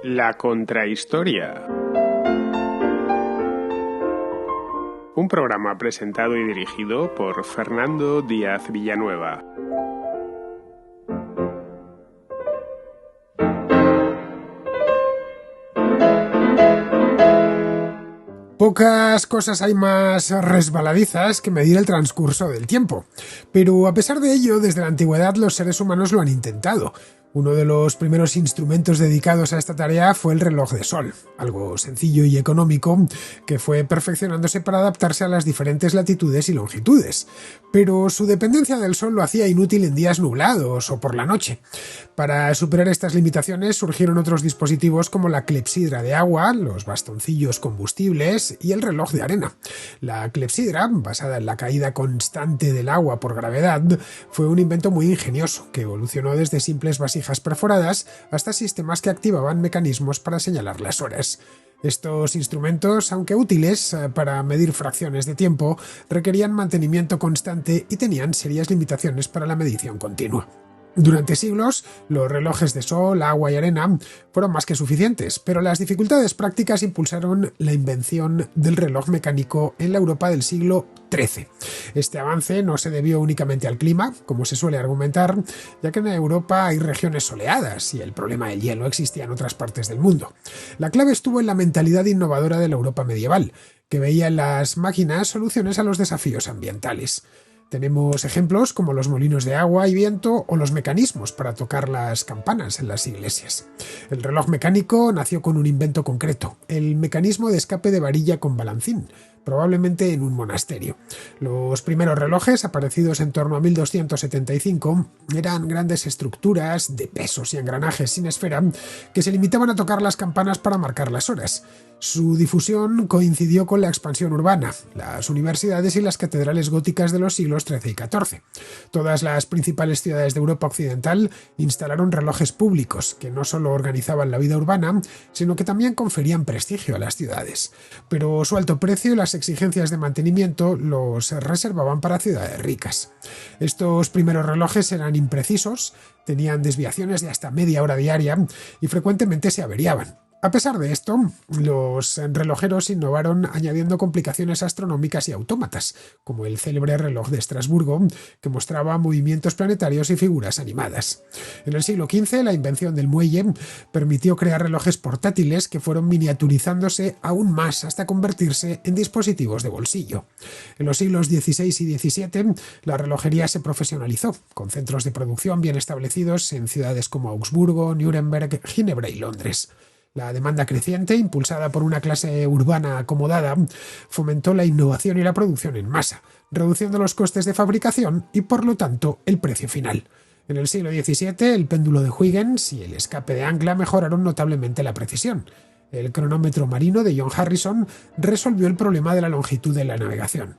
La Contrahistoria. Un programa presentado y dirigido por Fernando Díaz Villanueva. Pocas cosas hay más resbaladizas que medir el transcurso del tiempo, pero a pesar de ello, desde la antigüedad los seres humanos lo han intentado. Uno de los primeros instrumentos dedicados a esta tarea fue el reloj de sol, algo sencillo y económico que fue perfeccionándose para adaptarse a las diferentes latitudes y longitudes, pero su dependencia del sol lo hacía inútil en días nublados o por la noche. Para superar estas limitaciones surgieron otros dispositivos como la clepsidra de agua, los bastoncillos combustibles y el reloj de arena. La clepsidra, basada en la caída constante del agua por gravedad, fue un invento muy ingenioso que evolucionó desde simples vasijas perforadas hasta sistemas que activaban mecanismos para señalar las horas. Estos instrumentos, aunque útiles para medir fracciones de tiempo, requerían mantenimiento constante y tenían serias limitaciones para la medición continua. Durante siglos, los relojes de sol, agua y arena fueron más que suficientes, pero las dificultades prácticas impulsaron la invención del reloj mecánico en la Europa del siglo XIII. Este avance no se debió únicamente al clima, como se suele argumentar, ya que en Europa hay regiones soleadas y el problema del hielo existía en otras partes del mundo. La clave estuvo en la mentalidad innovadora de la Europa medieval, que veía en las máquinas soluciones a los desafíos ambientales. Tenemos ejemplos como los molinos de agua y viento o los mecanismos para tocar las campanas en las iglesias. El reloj mecánico nació con un invento concreto, el mecanismo de escape de varilla con balancín, probablemente en un monasterio. Los primeros relojes, aparecidos en torno a 1275, eran grandes estructuras de pesos y engranajes sin esfera que se limitaban a tocar las campanas para marcar las horas. Su difusión coincidió con la expansión urbana, las universidades y las catedrales góticas de los siglos XIII y XIV. Todas las principales ciudades de Europa occidental instalaron relojes públicos que no solo organizaban la vida urbana, sino que también conferían prestigio a las ciudades. Pero su alto precio y las exigencias de mantenimiento los reservaban para ciudades ricas. Estos primeros relojes eran imprecisos, tenían desviaciones de hasta media hora diaria y frecuentemente se averiaban. A pesar de esto, los relojeros innovaron añadiendo complicaciones astronómicas y autómatas, como el célebre reloj de Estrasburgo, que mostraba movimientos planetarios y figuras animadas. En el siglo XV, la invención del muelle permitió crear relojes portátiles que fueron miniaturizándose aún más hasta convertirse en dispositivos de bolsillo. En los siglos XVI y XVII, la relojería se profesionalizó, con centros de producción bien establecidos en ciudades como Augsburgo, Nuremberg, Ginebra y Londres. La demanda creciente, impulsada por una clase urbana acomodada, fomentó la innovación y la producción en masa, reduciendo los costes de fabricación y, por lo tanto, el precio final. En el siglo XVII, el péndulo de Huygens y el escape de ancla mejoraron notablemente la precisión. El cronómetro marino de John Harrison resolvió el problema de la longitud de la navegación.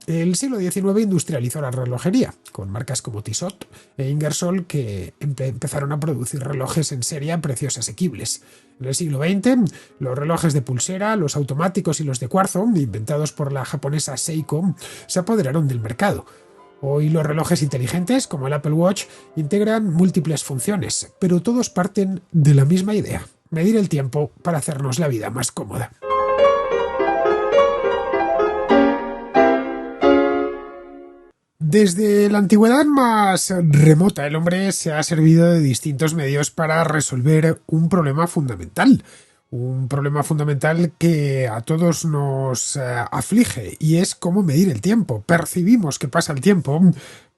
El siglo XIX industrializó la relojería, con marcas como Tissot e Ingersoll que empezaron a producir relojes en serie a precios asequibles. En el siglo XX, los relojes de pulsera, los automáticos y los de cuarzo, inventados por la japonesa Seiko, se apoderaron del mercado. Hoy los relojes inteligentes, como el Apple Watch, integran múltiples funciones, pero todos parten de la misma idea: medir el tiempo para hacernos la vida más cómoda. Desde la antigüedad más remota, el hombre se ha servido de distintos medios para resolver un problema fundamental. Un problema fundamental que a todos nos aflige, y es cómo medir el tiempo. Percibimos que pasa el tiempo,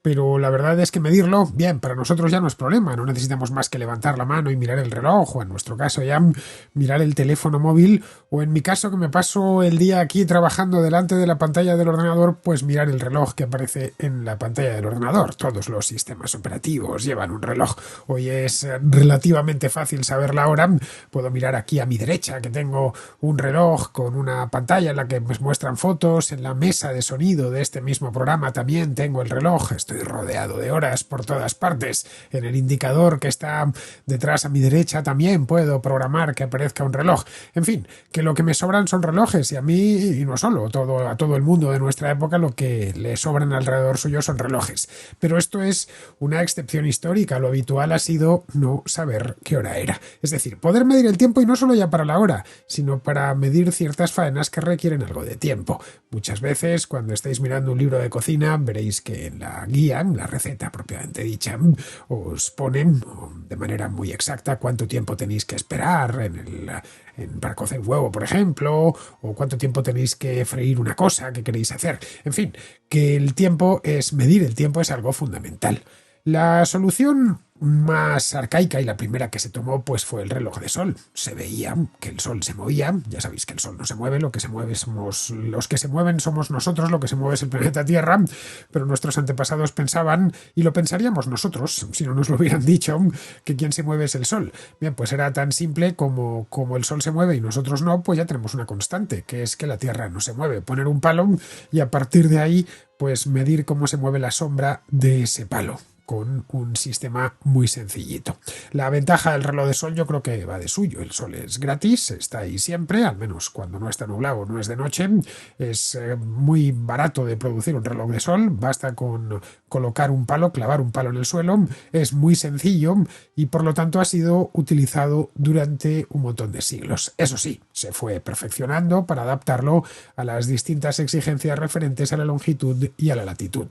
pero la verdad es que medirlo, bien, para nosotros ya no es problema, no necesitamos más que levantar la mano y mirar el reloj, o en nuestro caso ya mirar el teléfono móvil, o en mi caso que me paso el día aquí trabajando delante de la pantalla del ordenador, pues mirar el reloj que aparece en la pantalla del ordenador. Todos los sistemas operativos llevan un reloj. Hoy es relativamente fácil saber la hora. Puedo mirar aquí a mi derecha que tengo un reloj con una pantalla en la que me muestran fotos. En la mesa de sonido de este mismo programa también tengo el reloj. Estoy estoy rodeado de horas por todas partes. En el indicador que está detrás a mi derecha también puedo programar que aparezca un reloj. En fin, que lo que me sobran son relojes y a mí, y no solo, a todo el mundo de nuestra época lo que le sobran alrededor suyo son relojes. Pero esto es una excepción histórica. Lo habitual ha sido no saber qué hora era. Es decir, poder medir el tiempo y no solo ya para la hora, sino para medir ciertas faenas que requieren algo de tiempo. Muchas veces, cuando estáis mirando un libro de cocina, veréis que en la guía, en la receta propiamente dicha, os ponen de manera muy exacta cuánto tiempo tenéis que esperar para cocer un huevo, por ejemplo, o cuánto tiempo tenéis que freír una cosa que queréis hacer. En fin, que medir el tiempo es algo fundamental. La solución más arcaica y la primera que se tomó pues fue el reloj de sol. Se veía que el sol se movía, ya sabéis que el sol no se mueve, los que se mueven somos nosotros, lo que se mueve es el planeta Tierra, pero nuestros antepasados pensaban, y lo pensaríamos nosotros, si no nos lo hubieran dicho, que quien se mueve es el sol. Bien, pues era tan simple como el sol se mueve y nosotros no, pues ya tenemos una constante, que es que la Tierra no se mueve. Poner un palo y a partir de ahí pues medir cómo se mueve la sombra de ese palo, con un sistema muy sencillito. La ventaja del reloj de sol yo creo que va de suyo. El sol es gratis, está ahí siempre, al menos cuando no está nublado o no es de noche. Es muy barato de producir un reloj de sol, basta con colocar un palo, clavar un palo en el suelo, es muy sencillo y por lo tanto ha sido utilizado durante un montón de siglos. Eso sí, se fue perfeccionando para adaptarlo a las distintas exigencias referentes a la longitud y a la latitud.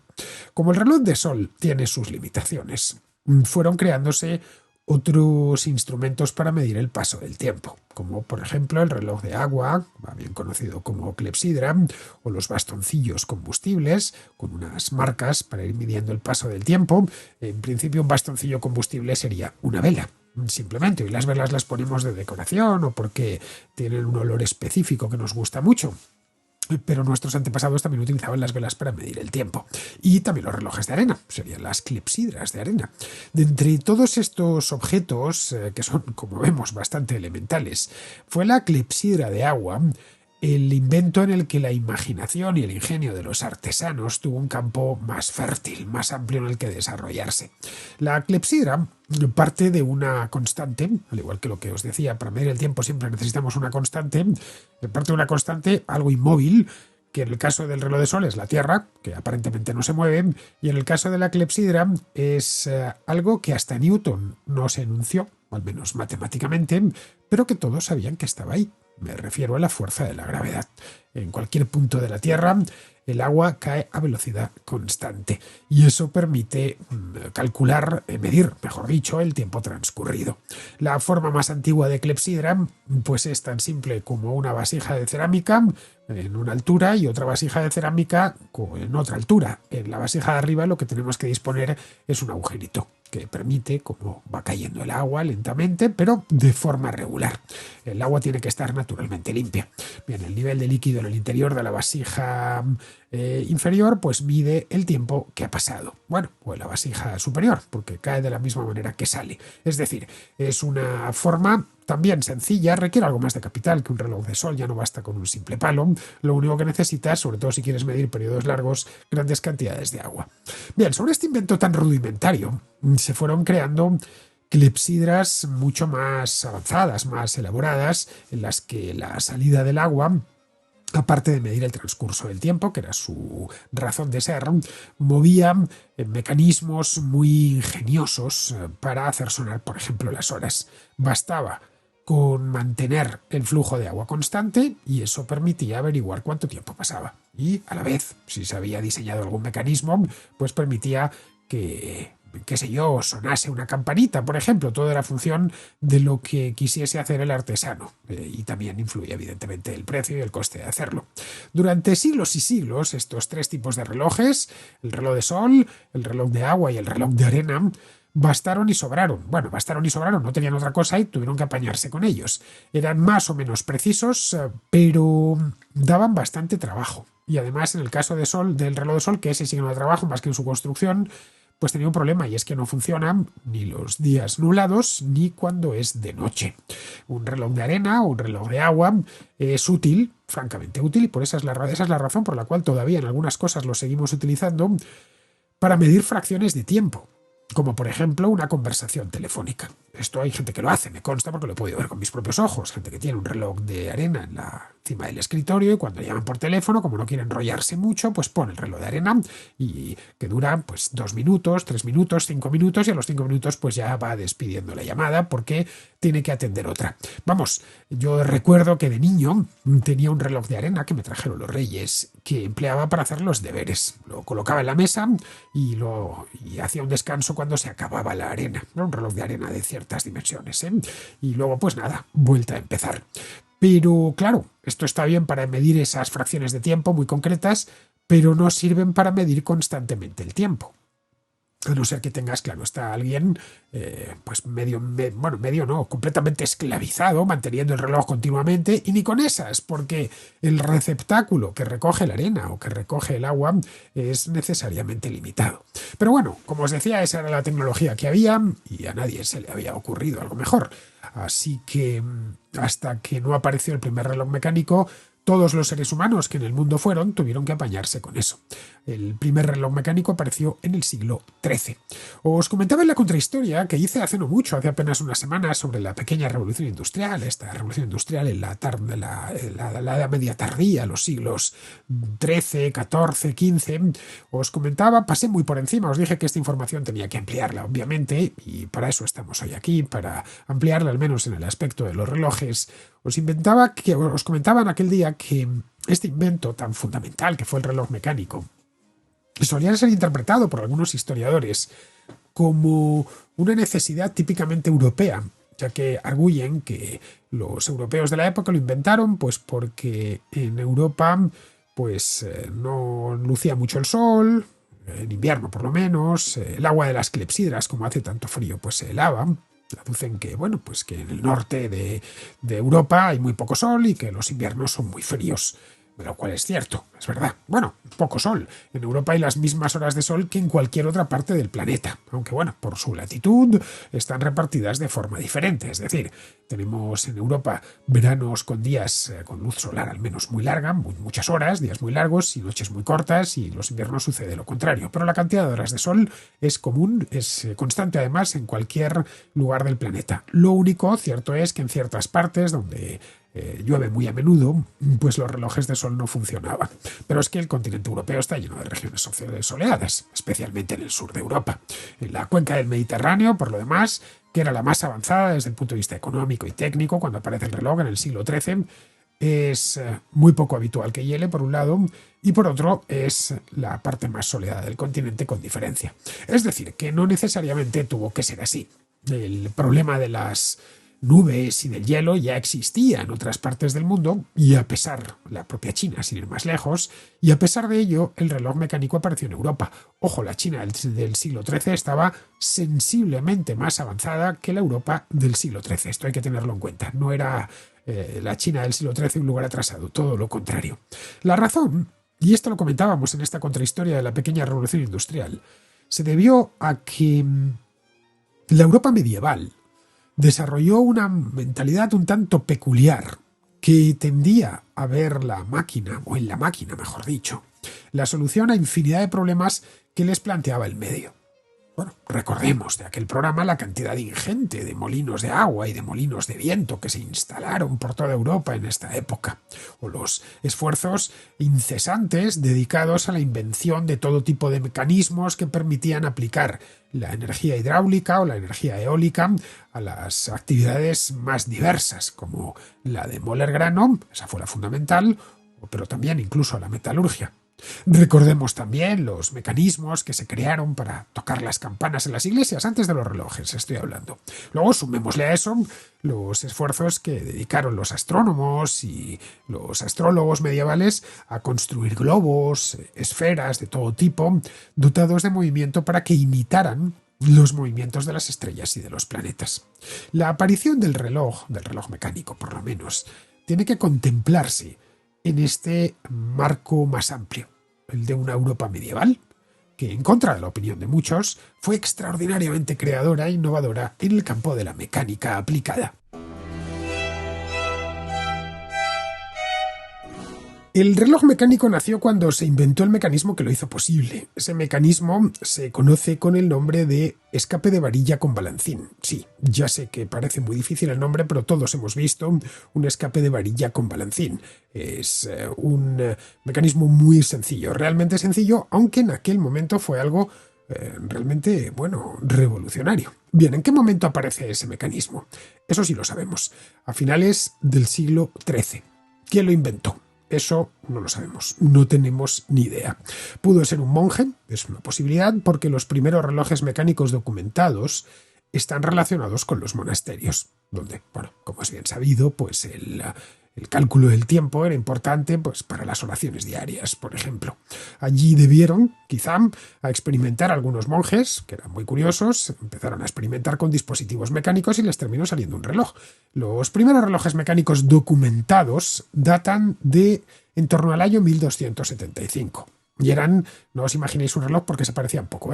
Como el reloj de sol tiene sus limitaciones, fueron creándose otros instrumentos para medir el paso del tiempo, como por ejemplo el reloj de agua, bien conocido como clepsidra, o los bastoncillos combustibles, con unas marcas para ir midiendo el paso del tiempo. En principio, un bastoncillo combustible sería una vela, simplemente, y las velas las ponemos de decoración o porque tienen un olor específico que nos gusta mucho. Pero nuestros antepasados también utilizaban las velas para medir el tiempo. Y también los relojes de arena, serían las clepsidras de arena. De entre todos estos objetos, que son, como vemos, bastante elementales, fue la clepsidra de agua el invento en el que la imaginación y el ingenio de los artesanos tuvo un campo más fértil, más amplio en el que desarrollarse. La clepsidra parte de una constante, al igual que lo que os decía, para medir el tiempo siempre necesitamos una constante, parte de una constante algo inmóvil, que en el caso del reloj de sol es la Tierra, que aparentemente no se mueve, y en el caso de la clepsidra es algo que hasta Newton no se enunció, al menos matemáticamente, pero que todos sabían que estaba ahí. Me refiero a la fuerza de la gravedad. En cualquier punto de la Tierra, el agua cae a velocidad constante y eso permite medir, mejor dicho, el tiempo transcurrido. La forma más antigua de clepsidra pues es tan simple como una vasija de cerámica en una altura y otra vasija de cerámica en otra altura. En la vasija de arriba lo que tenemos que disponer es un agujerito que permite como va cayendo el agua lentamente, pero de forma regular. El agua tiene que estar naturalmente limpia. Bien, el nivel de líquido en el interior de la vasija inferior pues mide el tiempo que ha pasado. Bueno, o en la vasija superior, porque cae de la misma manera que sale. Es decir, es una forma también sencilla, requiere algo más de capital que un reloj de sol, ya no basta con un simple palo. Lo único que necesitas, sobre todo si quieres medir periodos largos, grandes cantidades de agua. Bien, sobre este invento tan rudimentario se fueron creando clepsidras mucho más avanzadas, más elaboradas, en las que la salida del agua, aparte de medir el transcurso del tiempo, que era su razón de ser, movía mecanismos muy ingeniosos para hacer sonar, por ejemplo, las horas. Bastaba con mantener el flujo de agua constante y eso permitía averiguar cuánto tiempo pasaba. Y a la vez, si se había diseñado algún mecanismo, pues permitía que, qué sé yo, sonase una campanita, por ejemplo. Todo era función de lo que quisiese hacer el artesano. Y también influye, evidentemente, el precio y el coste de hacerlo. Durante siglos y siglos, estos tres tipos de relojes, el reloj de sol, el reloj de agua y el reloj de arena, bastaron y sobraron. Bueno, bastaron y sobraron, no tenían otra cosa y tuvieron que apañarse con ellos. Eran más o menos precisos, pero daban bastante trabajo. Y además, en el caso del reloj de sol, que ese sí que no da trabajo más que en su construcción, pues tenía un problema y es que no funcionan ni los días nublados ni cuando es de noche. Un reloj de arena o un reloj de agua es útil, francamente útil, y esa es la razón por la cual todavía en algunas cosas lo seguimos utilizando, para medir fracciones de tiempo, como por ejemplo una conversación telefónica. Esto hay gente que lo hace, me consta porque lo he podido ver con mis propios ojos, gente que tiene un reloj de arena encima del escritorio y cuando llaman por teléfono, como no quieren enrollarse mucho, pues pone el reloj de arena y que dura pues 2 minutos, 3 minutos, 5 minutos y a los 5 minutos pues ya va despidiendo la llamada porque tiene que atender otra. Vamos, yo recuerdo que de niño tenía un reloj de arena que me trajeron los Reyes que empleaba para hacer los deberes. Lo colocaba en la mesa y hacía un descanso cuando se acababa la arena. Era un reloj de arena de ciertas dimensiones, ¿eh? Y luego pues nada, vuelta a empezar. Pero claro, esto está bien para medir esas fracciones de tiempo muy concretas, pero no sirven para medir constantemente el tiempo. A no ser que tengas, claro, está alguien, pues medio no, completamente esclavizado, manteniendo el reloj continuamente, y ni con esas, porque el receptáculo que recoge la arena o que recoge el agua es necesariamente limitado. Pero bueno, como os decía, esa era la tecnología que había y a nadie se le había ocurrido algo mejor. Así que hasta que no apareció el primer reloj mecánico, todos los seres humanos que en el mundo fueron tuvieron que apañarse con eso. El primer reloj mecánico apareció en el siglo XIII. Os comentaba en la contrahistoria que hice hace no mucho, hace apenas unas semanas, sobre la pequeña revolución industrial, esta revolución industrial en la Edad Media tardía, los siglos XIII, XIV, XV. Os comentaba, pasé muy por encima, os dije que esta información tenía que ampliarla, obviamente, y para eso estamos hoy aquí, para ampliarla al menos en el aspecto de los relojes. Os comentaba en aquel día que este invento tan fundamental que fue el reloj mecánico solía ser interpretado por algunos historiadores como una necesidad típicamente europea, ya que arguyen que los europeos de la época lo inventaron pues porque en Europa pues no lucía mucho el sol, en invierno por lo menos, el agua de las clepsidras, como hace tanto frío, pues se helaba. Traducen que, bueno, pues que en el norte de Europa hay muy poco sol y que los inviernos son muy fríos. Lo cual es cierto, es verdad. Bueno, poco sol. En Europa hay las mismas horas de sol que en cualquier otra parte del planeta. Aunque bueno, por su latitud están repartidas de forma diferente. Es decir, tenemos en Europa veranos con días con luz solar al menos muy larga, muchas horas, días muy largos y noches muy cortas, y los inviernos sucede lo contrario. Pero la cantidad de horas de sol es común, es constante además en cualquier lugar del planeta. Lo único cierto es que en ciertas partes donde llueve muy a menudo, pues los relojes de sol no funcionaban. Pero es que el continente europeo está lleno de regiones soleadas, especialmente en el sur de Europa. En la cuenca del Mediterráneo, por lo demás, que era la más avanzada desde el punto de vista económico y técnico cuando aparece el reloj en el siglo XIII, es muy poco habitual que hiele, por un lado, y por otro es la parte más soleada del continente con diferencia. Es decir, que no necesariamente tuvo que ser así. El problema de las nubes y del hielo ya existía en otras partes del mundo y a pesar, la propia China sin ir más lejos, y a pesar de ello el reloj mecánico apareció en Europa. Ojo, la China del siglo XIII estaba sensiblemente más avanzada que la Europa del siglo XIII. Esto hay que tenerlo en cuenta. No era la China del siglo XIII un lugar atrasado, todo lo contrario. La razón, y esto lo comentábamos en esta contrahistoria de la pequeña revolución industrial, se debió a que la Europa medieval desarrolló una mentalidad un tanto peculiar que tendía a ver la máquina, o en la máquina mejor dicho, la solución a infinidad de problemas que les planteaba el medio. Bueno, recordemos de aquel programa la cantidad ingente de molinos de agua y de molinos de viento que se instalaron por toda Europa en esta época, o los esfuerzos incesantes dedicados a la invención de todo tipo de mecanismos que permitían aplicar la energía hidráulica o la energía eólica a las actividades más diversas, como la de moler grano, esa fue la fundamental, pero también incluso a la metalurgia. Recordemos también los mecanismos que se crearon para tocar las campanas en las iglesias antes de los relojes, estoy hablando. Luego sumémosle a eso los esfuerzos que dedicaron los astrónomos y los astrólogos medievales a construir globos, esferas de todo tipo, dotados de movimiento para que imitaran los movimientos de las estrellas y de los planetas. La aparición del reloj mecánico por lo menos, tiene que contemplarse en este marco más amplio, el de una Europa medieval, que, en contra de la opinión de muchos, fue extraordinariamente creadora e innovadora en el campo de la mecánica aplicada. El reloj mecánico nació cuando se inventó el mecanismo que lo hizo posible. Ese mecanismo se conoce con el nombre de escape de varilla con balancín. Sí, ya sé que parece muy difícil el nombre, pero todos hemos visto un escape de varilla con balancín. Es un mecanismo muy sencillo, realmente sencillo, aunque en aquel momento fue algo realmente, bueno, revolucionario. Bien, ¿en qué momento aparece ese mecanismo? Eso sí lo sabemos, a finales del siglo XIII. ¿Quién lo inventó? Eso no lo sabemos, no tenemos ni idea. Pudo ser un monje, es una posibilidad, porque los primeros relojes mecánicos documentados están relacionados con los monasterios, donde, bueno, como es bien sabido, pues el cálculo del tiempo era importante pues, para las oraciones diarias, por ejemplo. Allí debieron, quizá, a experimentar algunos monjes, que eran muy curiosos, empezaron a experimentar con dispositivos mecánicos y les terminó saliendo un reloj. Los primeros relojes mecánicos documentados datan de en torno al año 1275. Y eran, no os imaginéis un reloj porque se parecían poco,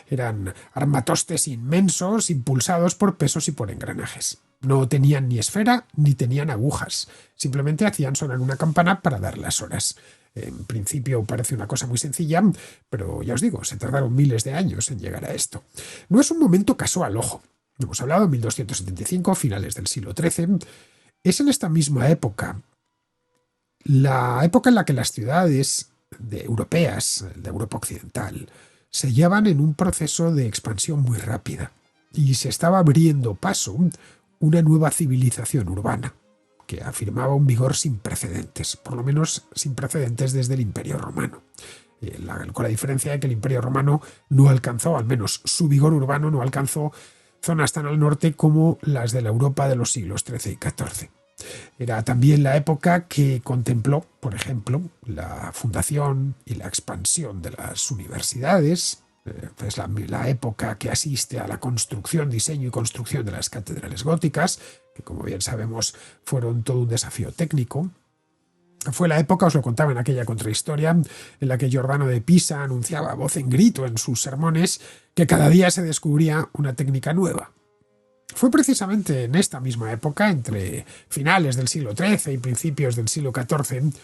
eran armatostes inmensos impulsados por pesos y por engranajes. No tenían ni esfera ni tenían agujas, simplemente hacían sonar una campana para dar las horas. En principio parece una cosa muy sencilla, pero ya os digo, se tardaron miles de años en llegar a esto. No es un momento casual, ojo. Hemos hablado de 1275, finales del siglo XIII. Es en esta misma época, la época en la que las ciudades europeas, de Europa Occidental, se hallaban en un proceso de expansión muy rápida y se estaba abriendo paso una nueva civilización urbana que afirmaba un vigor sin precedentes, por lo menos sin precedentes desde el Imperio Romano. Con la diferencia de que el Imperio Romano no alcanzó, al menos su vigor urbano no alcanzó zonas tan al norte como las de la Europa de los siglos XIII y XIV. Era también la época que contempló, por ejemplo, la fundación y la expansión de las universidades. Es la época que asiste a la construcción, diseño y construcción de las catedrales góticas, que como bien sabemos fueron todo un desafío técnico. Fue la época, os lo contaba en aquella contrahistoria, en la que Giordano de Pisa anunciaba a voz en grito en sus sermones que cada día se descubría una técnica nueva. Fue precisamente en esta misma época, entre finales del siglo XIII y principios del siglo XIV,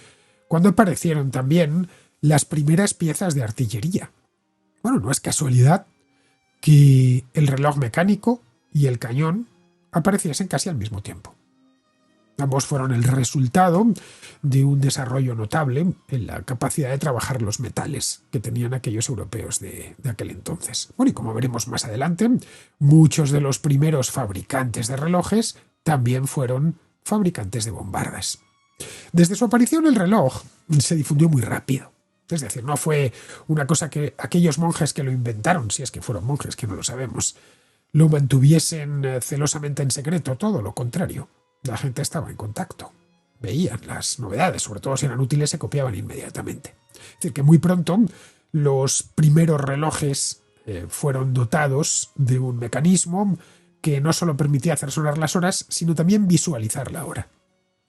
cuando aparecieron también las primeras piezas de artillería. Bueno, no es casualidad que el reloj mecánico y el cañón apareciesen casi al mismo tiempo. Ambos fueron el resultado de un desarrollo notable en la capacidad de trabajar los metales que tenían aquellos europeos de aquel entonces. Bueno, y como veremos más adelante, muchos de los primeros fabricantes de relojes también fueron fabricantes de bombardas. Desde su aparición el reloj se difundió muy rápido. Es decir, no fue una cosa que aquellos monjes que lo inventaron, si es que fueron monjes, que no lo sabemos, lo mantuviesen celosamente en secreto, todo lo contrario. La gente estaba en contacto, veían las novedades, sobre todo si eran útiles, se copiaban inmediatamente. Es decir, que muy pronto los primeros relojes fueron dotados de un mecanismo que no solo permitía hacer sonar las horas, sino también visualizar la hora.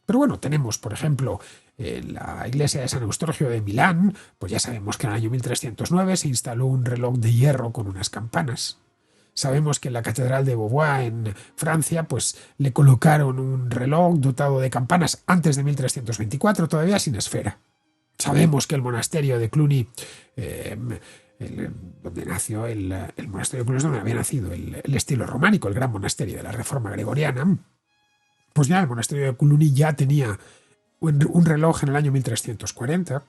Pero bueno, tenemos, por ejemplo, en la iglesia de San Eustorgio de Milán, pues ya sabemos que en el año 1309 se instaló un reloj de hierro con unas campanas. Sabemos que en la catedral de Beauvoir, en Francia, pues le colocaron un reloj dotado de campanas antes de 1324, todavía sin esfera. Sabemos que el monasterio de Cluny, donde nació el monasterio de Cluny, es donde había nacido el estilo románico, el gran monasterio de la Reforma Gregoriana, pues ya el monasterio de Cluny ya tenía un reloj en el año 1340.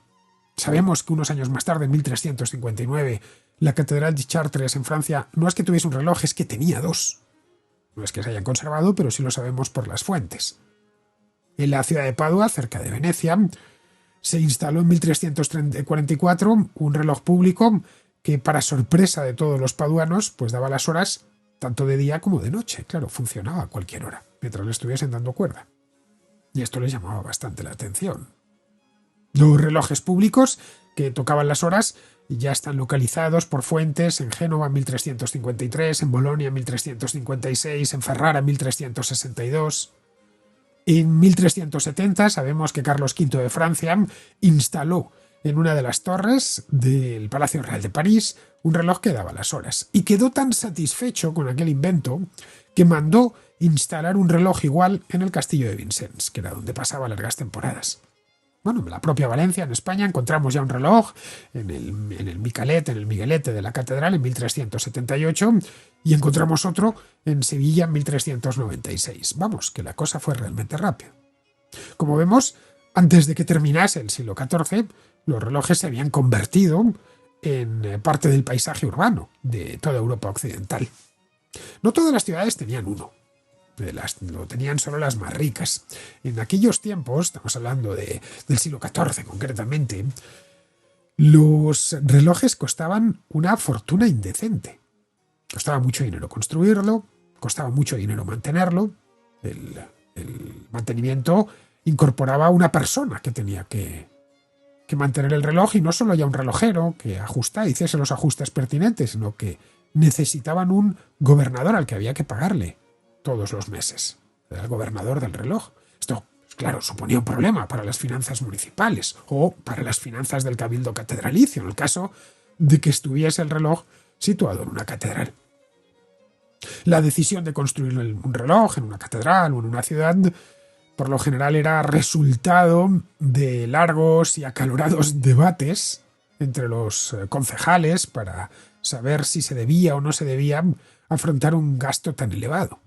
Sabemos que unos años más tarde, en 1359, la catedral de Chartres en Francia no es que tuviese un reloj, es que tenía dos. No es que se hayan conservado, pero sí lo sabemos por las fuentes. En la ciudad de Padua, cerca de Venecia, se instaló en 1344 un reloj público que, para sorpresa de todos los paduanos, pues daba las horas tanto de día como de noche. Claro, funcionaba a cualquier hora, mientras le estuviesen dando cuerda. Y esto les llamaba bastante la atención. Los relojes públicos que tocaban las horas ya están localizados por fuentes en Génova en 1353, en Bolonia en 1356, en Ferrara en 1362. En 1370 sabemos que Carlos V de Francia instaló en una de las torres del Palacio Real de París un reloj que daba las horas. Y quedó tan satisfecho con aquel invento que mandó instalar un reloj igual en el castillo de Vincennes, que era donde pasaba largas temporadas. Bueno, en la propia Valencia, en España, encontramos ya un reloj en el Miguelete de la Catedral en 1378 y encontramos otro en Sevilla en 1396. Vamos, que la cosa fue realmente rápida. Como vemos, antes de que terminase el siglo XIV, los relojes se habían convertido en parte del paisaje urbano de toda Europa occidental. No todas las ciudades tenían uno. Lo tenían solo las más ricas. En aquellos tiempos, estamos hablando del siglo XIV concretamente, los relojes costaban una fortuna indecente. Costaba mucho dinero construirlo, costaba mucho dinero mantenerlo. El mantenimiento incorporaba a una persona que tenía que mantener el reloj, y no solo ya un relojero que hiciese los ajustes pertinentes, sino que necesitaban un gobernador al que había que pagarle todos los meses. Era el gobernador del reloj. Esto, claro, suponía un problema para las finanzas municipales o para las finanzas del cabildo catedralicio, en el caso de que estuviese el reloj situado en una catedral. La decisión de construir un reloj en una catedral o en una ciudad, por lo general, era resultado de largos y acalorados debates entre los concejales para saber si se debía o no se debía afrontar un gasto tan elevado.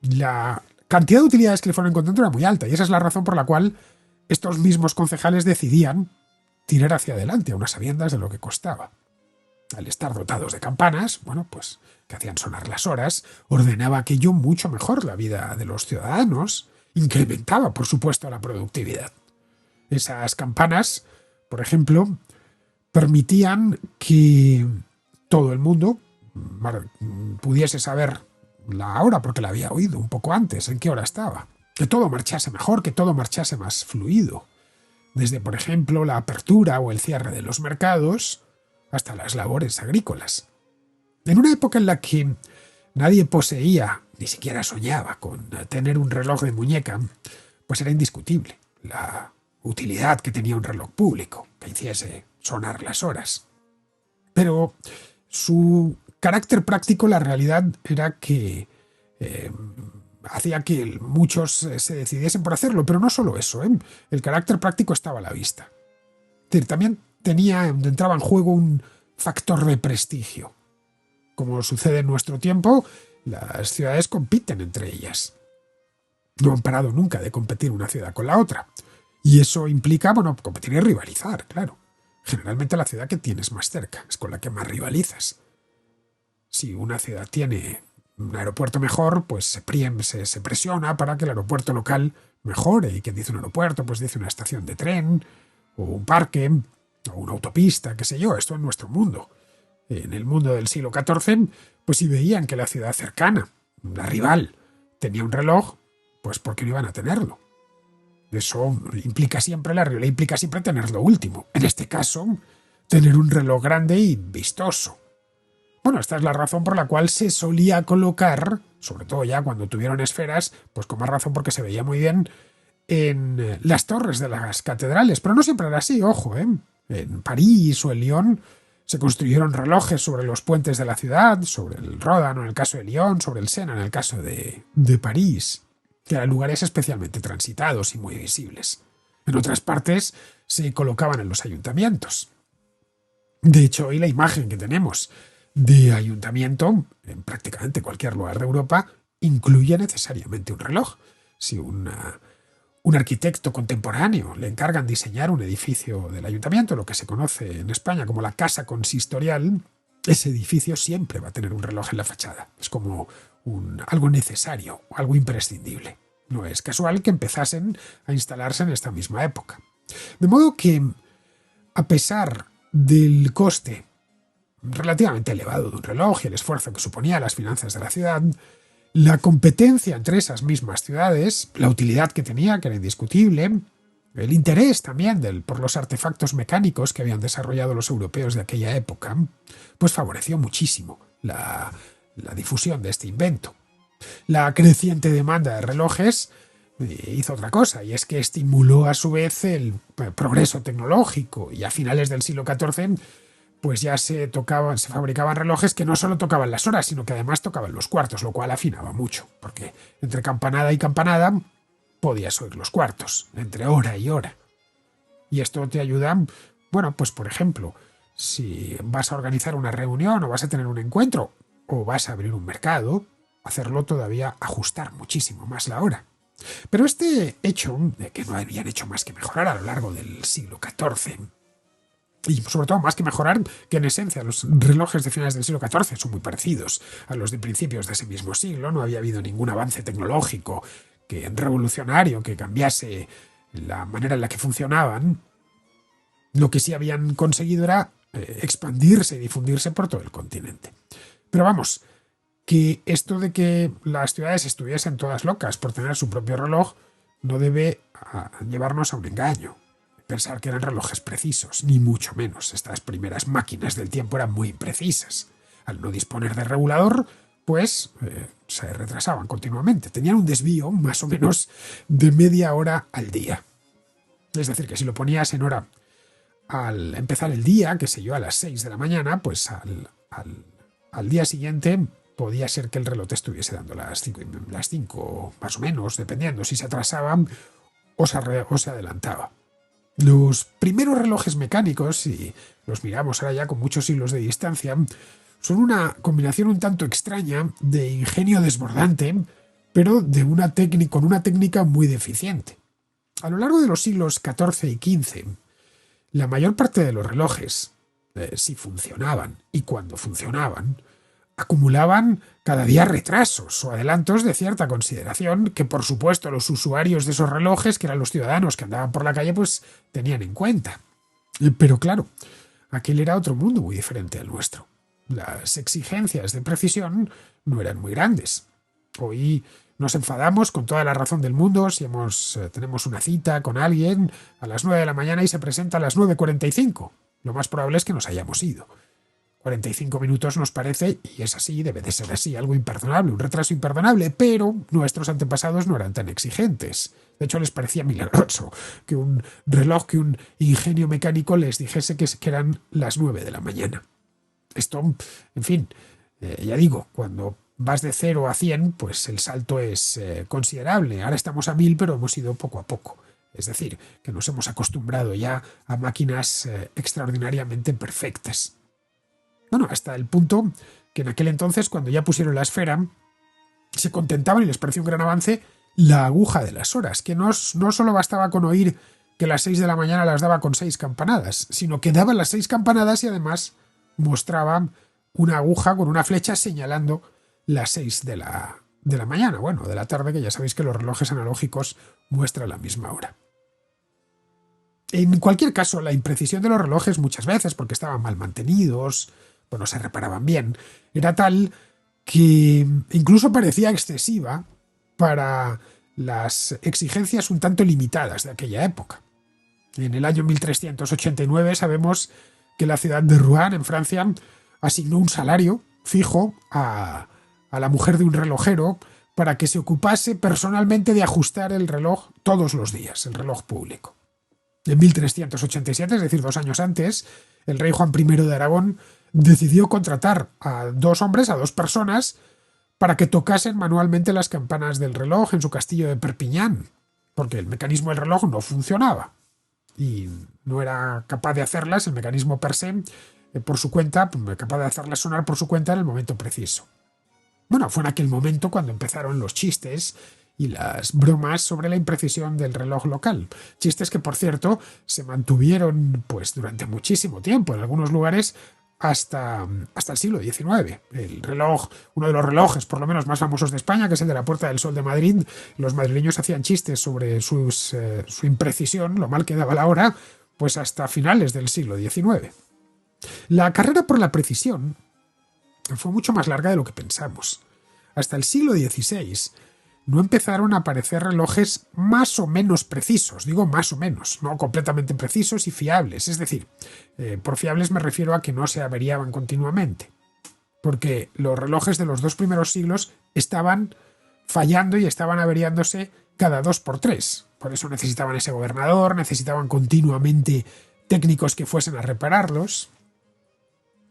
La cantidad de utilidades que le fueron encontrando era muy alta, y esa es la razón por la cual estos mismos concejales decidían tirar hacia adelante, a unas sabiendas de lo que costaba. Al estar dotados de campanas, bueno, pues que hacían sonar las horas, ordenaba aquello mucho mejor la vida de los ciudadanos, incrementaba, por supuesto, la productividad. Esas campanas, por ejemplo, permitían que todo el mundo pudiese saber la hora, porque la había oído un poco antes, en qué hora estaba. Que todo marchase mejor, que todo marchase más fluido. Desde, por ejemplo, la apertura o el cierre de los mercados hasta las labores agrícolas. En una época en la que nadie poseía, ni siquiera soñaba con tener un reloj de muñeca, pues era indiscutible la utilidad que tenía un reloj público, que hiciese sonar las horas. Pero su carácter práctico, la realidad era que hacía que muchos se decidiesen por hacerlo, pero no solo eso, el carácter práctico estaba a la vista. Es decir, también entraba en juego un factor de prestigio. Como sucede en nuestro tiempo, las ciudades compiten entre ellas. No han parado nunca de competir una ciudad con la otra. Y eso implica, bueno, competir y rivalizar, claro. Generalmente la ciudad que tienes más cerca es con la que más rivalizas. Si una ciudad tiene un aeropuerto mejor, pues se presiona para que el aeropuerto local mejore. Y quien dice un aeropuerto, pues dice una estación de tren, o un parque, o una autopista, qué sé yo. Esto en nuestro mundo. En el mundo del siglo XIV, pues si veían que la ciudad cercana, la rival, tenía un reloj, pues ¿por qué no iban a tenerlo? Eso implica siempre, la rivalidad implica siempre tener lo último. En este caso, tener un reloj grande y vistoso. Bueno, esta es la razón por la cual se solía colocar, sobre todo ya cuando tuvieron esferas, pues con más razón porque se veía muy bien, en las torres de las catedrales. Pero no siempre era así, ojo, En París o en Lyon se construyeron relojes sobre los puentes de la ciudad, sobre el Ródano en el caso de Lyon, sobre el Sena en el caso de París, que eran lugares especialmente transitados y muy visibles. En otras partes se colocaban en los ayuntamientos. De hecho, hoy la imagen que tenemos de ayuntamiento en prácticamente cualquier lugar de Europa incluye necesariamente un reloj. Si un arquitecto contemporáneo le encargan diseñar un edificio del ayuntamiento, lo que se conoce en España como la casa consistorial, ese edificio siempre va a tener un reloj en la fachada. Es como algo necesario, algo imprescindible. No es casual que empezasen a instalarse en esta misma época. De modo que, a pesar del coste relativamente elevado de un reloj y el esfuerzo que suponía las finanzas de la ciudad, la competencia entre esas mismas ciudades, la utilidad que tenía, que era indiscutible, el interés también por los artefactos mecánicos que habían desarrollado los europeos de aquella época, pues favoreció muchísimo la difusión de este invento. La creciente demanda de relojes hizo otra cosa, y es que estimuló a su vez el progreso tecnológico, y a finales del siglo XIV pues ya se fabricaban relojes que no solo tocaban las horas, sino que además tocaban los cuartos, lo cual afinaba mucho, porque entre campanada y campanada podías oír los cuartos, entre hora y hora. Y esto te ayuda, bueno, pues por ejemplo, si vas a organizar una reunión o vas a tener un encuentro o vas a abrir un mercado, hacerlo todavía ajustar muchísimo más la hora. Pero este hecho, de que no habían hecho más que mejorar a lo largo del siglo XIV, y sobre todo más que mejorar, que en esencia los relojes de finales del siglo XIV son muy parecidos a los de principios de ese mismo siglo, no había habido ningún avance tecnológico revolucionario que cambiase la manera en la que funcionaban. Lo que sí habían conseguido era expandirse y difundirse por todo el continente. Pero vamos, que esto de que las ciudades estuviesen todas locas por tener su propio reloj no debe llevarnos a un engaño. Pensar que eran relojes precisos, ni mucho menos. Estas primeras máquinas del tiempo eran muy imprecisas. Al no disponer de regulador, pues se retrasaban continuamente. Tenían un desvío más o menos de media hora al día. Es decir, que si lo ponías en hora al empezar el día, qué sé yo, a las 6 de la mañana, pues al día siguiente podía ser que el reloj te estuviese dando las 5 más o menos, dependiendo si se atrasaban o se adelantaba. Los primeros relojes mecánicos, si los miramos ahora ya con muchos siglos de distancia, son una combinación un tanto extraña de ingenio desbordante, pero con una técnica muy deficiente. A lo largo de los siglos XIV y XV, la mayor parte de los relojes, si funcionaban y cuando funcionaban, acumulaban cada día retrasos o adelantos de cierta consideración que, por supuesto, los usuarios de esos relojes, que eran los ciudadanos que andaban por la calle, pues tenían en cuenta. Pero claro, aquel era otro mundo muy diferente al nuestro. Las exigencias de precisión no eran muy grandes. Hoy nos enfadamos con toda la razón del mundo si tenemos una cita con alguien a las 9 de la mañana y se presenta a las 9:45. Lo más probable es que nos hayamos ido. 45 minutos nos parece, y es así, debe de ser así, algo imperdonable, un retraso imperdonable, pero nuestros antepasados no eran tan exigentes. De hecho, les parecía milagroso que un reloj, que un ingenio mecánico les dijese que eran las 9 de la mañana. Esto, en fin, ya digo, cuando vas de 0 a 100, pues el salto es considerable. Ahora estamos a 1000, pero hemos ido poco a poco. Es decir, que nos hemos acostumbrado ya a máquinas extraordinariamente perfectas. Bueno, hasta el punto que en aquel entonces, cuando ya pusieron la esfera, se contentaban, y les pareció un gran avance, la aguja de las horas, que no solo bastaba con oír que las 6 de la mañana las daba con 6 campanadas, sino que daban las 6 campanadas y además mostraba una aguja con una flecha señalando las 6 de la mañana, bueno, de la tarde, que ya sabéis que los relojes analógicos muestran la misma hora. En cualquier caso, la imprecisión de los relojes muchas veces, porque estaban mal mantenidos, no se reparaban bien, era tal que incluso parecía excesiva para las exigencias un tanto limitadas de aquella época. En el año 1389 sabemos que la ciudad de Rouen, en Francia, asignó un salario fijo a la mujer de un relojero para que se ocupase personalmente de ajustar el reloj todos los días, el reloj público. En 1387, es decir, 2 años antes, el rey Juan I de Aragón decidió contratar a 2 hombres, a 2 personas, para que tocasen manualmente las campanas del reloj en su castillo de Perpiñán, porque el mecanismo del reloj no funcionaba y no era capaz de hacerlas, el mecanismo per se, por su cuenta, capaz de hacerlas sonar por su cuenta en el momento preciso. Bueno, fue en aquel momento cuando empezaron los chistes y las bromas sobre la imprecisión del reloj local. Chistes que, por cierto, se mantuvieron pues durante muchísimo tiempo, en algunos lugares hasta el siglo XIX. El reloj, uno de los relojes por lo menos más famosos de España, que es el de la Puerta del Sol de Madrid, los madrileños hacían chistes sobre su imprecisión, lo mal que daba la hora, pues hasta finales del siglo XIX. La carrera por la precisión fue mucho más larga de lo que pensamos. Hasta el siglo XVI no empezaron a aparecer relojes más o menos precisos, digo más o menos, no completamente precisos y fiables, es decir, por fiables me refiero a que no se averiaban continuamente, porque los relojes de los 2 primeros siglos estaban fallando y estaban averiándose cada 2 por 3, por eso necesitaban ese gobernador, necesitaban continuamente técnicos que fuesen a repararlos.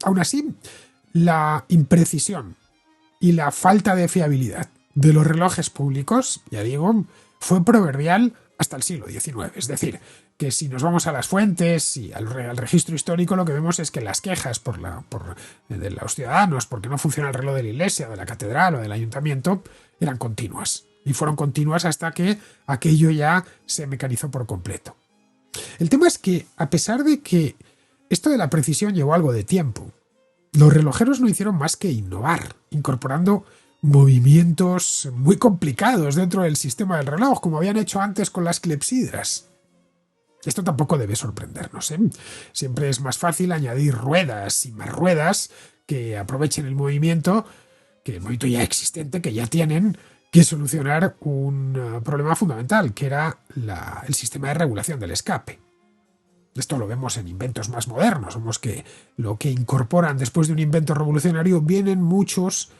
Aún así, la imprecisión y la falta de fiabilidad de los relojes públicos, ya digo, fue proverbial hasta el siglo XIX. Es decir, que si nos vamos a las fuentes y al registro histórico, lo que vemos es que las quejas de los ciudadanos porque no funciona el reloj de la iglesia, de la catedral o del ayuntamiento eran continuas. Y fueron continuas hasta que aquello ya se mecanizó por completo. El tema es que, a pesar de que esto de la precisión llevó algo de tiempo, los relojeros no hicieron más que innovar, incorporando movimientos muy complicados dentro del sistema del reloj, como habían hecho antes con las clepsidras. Esto tampoco debe sorprendernos, ¿eh? Siempre es más fácil añadir ruedas y más ruedas que aprovechen el movimiento ya existente, que ya tienen, que solucionar un problema fundamental, que era el sistema de regulación del escape. Esto lo vemos en inventos más modernos. Vemos que lo que incorporan después de un invento revolucionario vienen muchos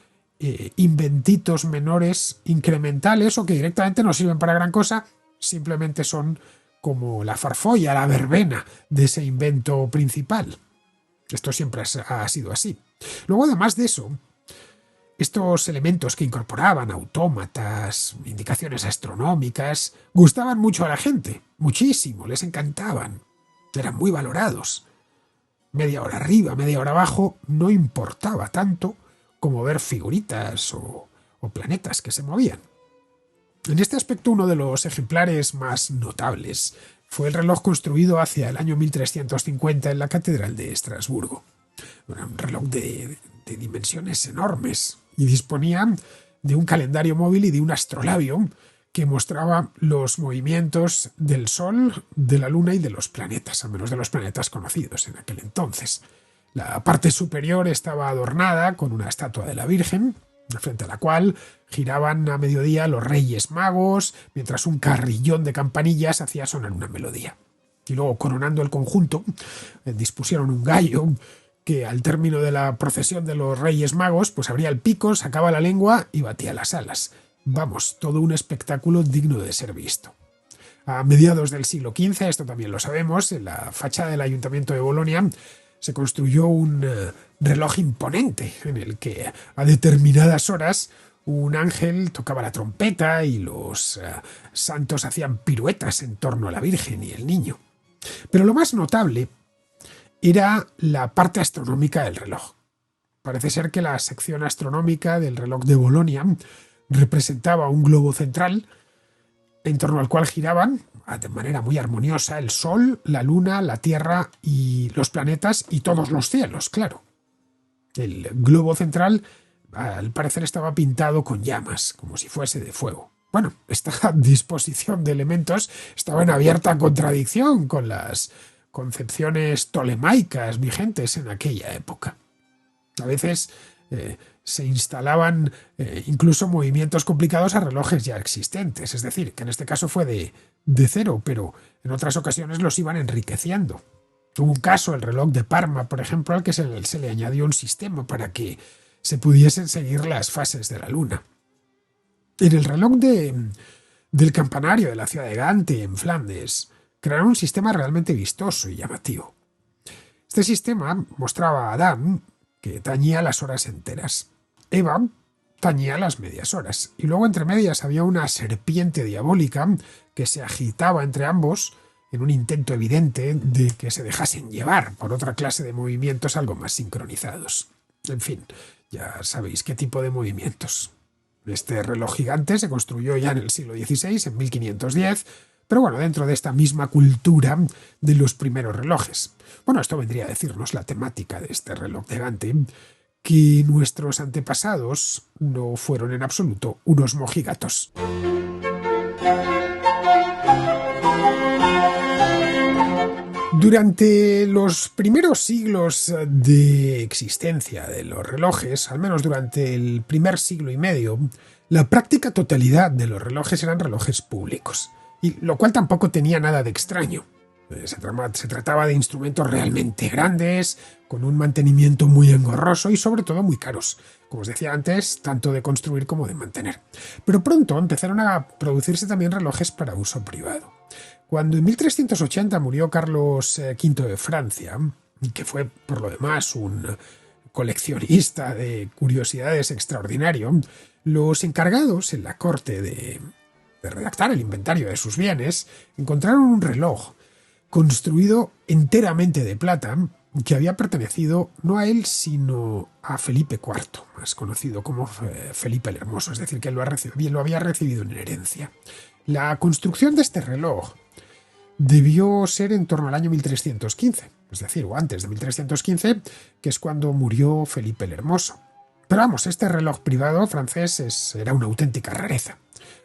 inventitos menores incrementales o que directamente no sirven para gran cosa, simplemente son como la farfolla, la verbena de ese invento principal. Esto siempre ha sido así. Luego, además de eso, estos elementos que incorporaban autómatas, indicaciones astronómicas, gustaban mucho a la gente, muchísimo, les encantaban. Eran muy valorados. Media hora arriba, media hora abajo, no importaba tanto como ver figuritas o planetas que se movían. En este aspecto, uno de los ejemplares más notables fue el reloj construido hacia el año 1350 en la Catedral de Estrasburgo. Era un reloj de dimensiones enormes y disponía de un calendario móvil y de un astrolabio que mostraba los movimientos del Sol, de la Luna y de los planetas, al menos de los planetas conocidos en aquel entonces. La parte superior estaba adornada con una estatua de la Virgen, frente a la cual giraban a mediodía los Reyes Magos, mientras un carrillón de campanillas hacía sonar una melodía. Y luego, coronando el conjunto, dispusieron un gallo que al término de la procesión de los Reyes Magos, pues abría el pico, sacaba la lengua y batía las alas. Vamos, todo un espectáculo digno de ser visto. A mediados del siglo XV, esto también lo sabemos, en la fachada del Ayuntamiento de Bolonia se construyó un reloj imponente en el que a determinadas horas un ángel tocaba la trompeta y los santos hacían piruetas en torno a la Virgen y el niño. Pero lo más notable era la parte astronómica del reloj. Parece ser que la sección astronómica del reloj de Bolonia representaba un globo central en torno al cual giraban de manera muy armoniosa el Sol, la Luna, la Tierra y los planetas y todos los cielos, claro. El globo central, al parecer, estaba pintado con llamas, como si fuese de fuego. Bueno, esta disposición de elementos estaba en abierta contradicción con las concepciones tolemaicas vigentes en aquella época. A veces se instalaban incluso movimientos complicados a relojes ya existentes, es decir, que en este caso fue de cero, pero en otras ocasiones los iban enriqueciendo. Hubo un caso, el reloj de Parma, por ejemplo, al que se le añadió un sistema para que se pudiesen seguir las fases de la luna. En el reloj del campanario de la ciudad de Gante, en Flandes, crearon un sistema realmente vistoso y llamativo. Este sistema mostraba a Adán que tañía las horas enteras. Eva tañía las medias horas. Y luego entre medias había una serpiente diabólica que se agitaba entre ambos en un intento evidente de que se dejasen llevar por otra clase de movimientos algo más sincronizados. En fin, ya sabéis qué tipo de movimientos. Este reloj gigante se construyó ya en el siglo XVI, en 1510, pero bueno, dentro de esta misma cultura de los primeros relojes. Bueno, esto vendría a decirnos la temática de este reloj de Gante, que nuestros antepasados no fueron en absoluto unos mojigatos. Durante los primeros siglos de existencia de los relojes, al menos durante el primer siglo y medio, la práctica totalidad de los relojes eran relojes públicos, y lo cual tampoco tenía nada de extraño. Se trataba de instrumentos realmente grandes, con un mantenimiento muy engorroso y sobre todo muy caros, como os decía antes, tanto de construir como de mantener. Pero pronto empezaron a producirse también relojes para uso privado. Cuando en 1380 murió Carlos V de Francia, que fue por lo demás un coleccionista de curiosidades extraordinario, los encargados en la corte de redactar el inventario de sus bienes, encontraron un reloj construido enteramente de plata que había pertenecido no a él, sino a Felipe IV, más conocido como Felipe el Hermoso, es decir, que lo había recibido en herencia. La construcción de este reloj debió ser en torno al año 1315, es decir, o antes de 1315, que es cuando murió Felipe el Hermoso. Pero vamos, este reloj privado francés era una auténtica rareza.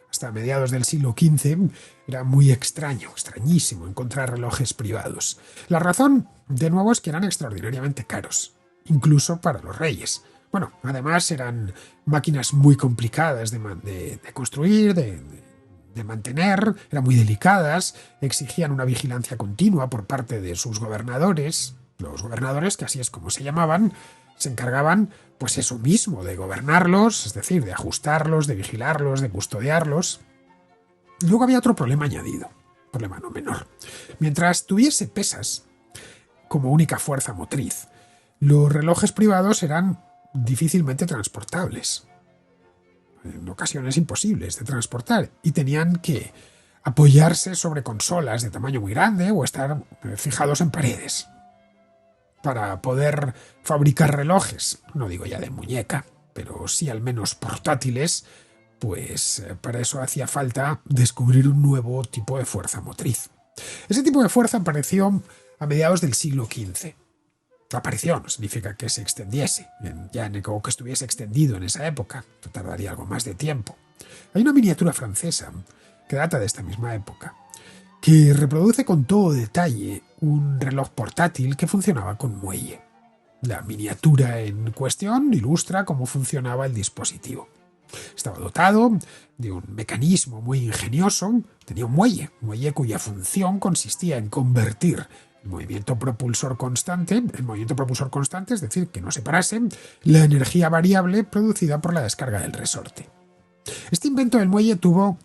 Hasta mediados del siglo XV era muy extrañísimo encontrar relojes privados. La razón, de nuevo, es que eran extraordinariamente caros, incluso para los reyes. Bueno, además eran máquinas muy complicadas de construir, de mantener, eran muy delicadas, exigían una vigilancia continua por parte de sus gobernadores. Los gobernadores, que así es como se llamaban, se encargaban, pues eso mismo, de gobernarlos, es decir, de ajustarlos, de vigilarlos, de custodiarlos. Luego había otro problema añadido, problema no menor. Mientras tuviese pesas como única fuerza motriz, los relojes privados eran difícilmente transportables, en ocasiones imposibles de transportar, y tenían que apoyarse sobre consolas de tamaño muy grande o estar fijados en paredes. Para poder fabricar relojes, no digo ya de muñeca, pero sí al menos portátiles, pues para eso hacía falta descubrir un nuevo tipo de fuerza motriz. Ese tipo de fuerza apareció a mediados del siglo XV. Apareció no significa que se extendiese, o que estuviese extendido en esa época, tardaría algo más de tiempo. Hay una miniatura francesa que data de esta misma época, que reproduce con todo detalle un reloj portátil que funcionaba con muelle. La miniatura en cuestión ilustra cómo funcionaba el dispositivo. Estaba dotado de un mecanismo muy ingenioso, tenía un muelle cuya función consistía en convertir el movimiento propulsor constante, es decir, que no se parase, la energía variable producida por la descarga del resorte. Este invento del muelle tuvo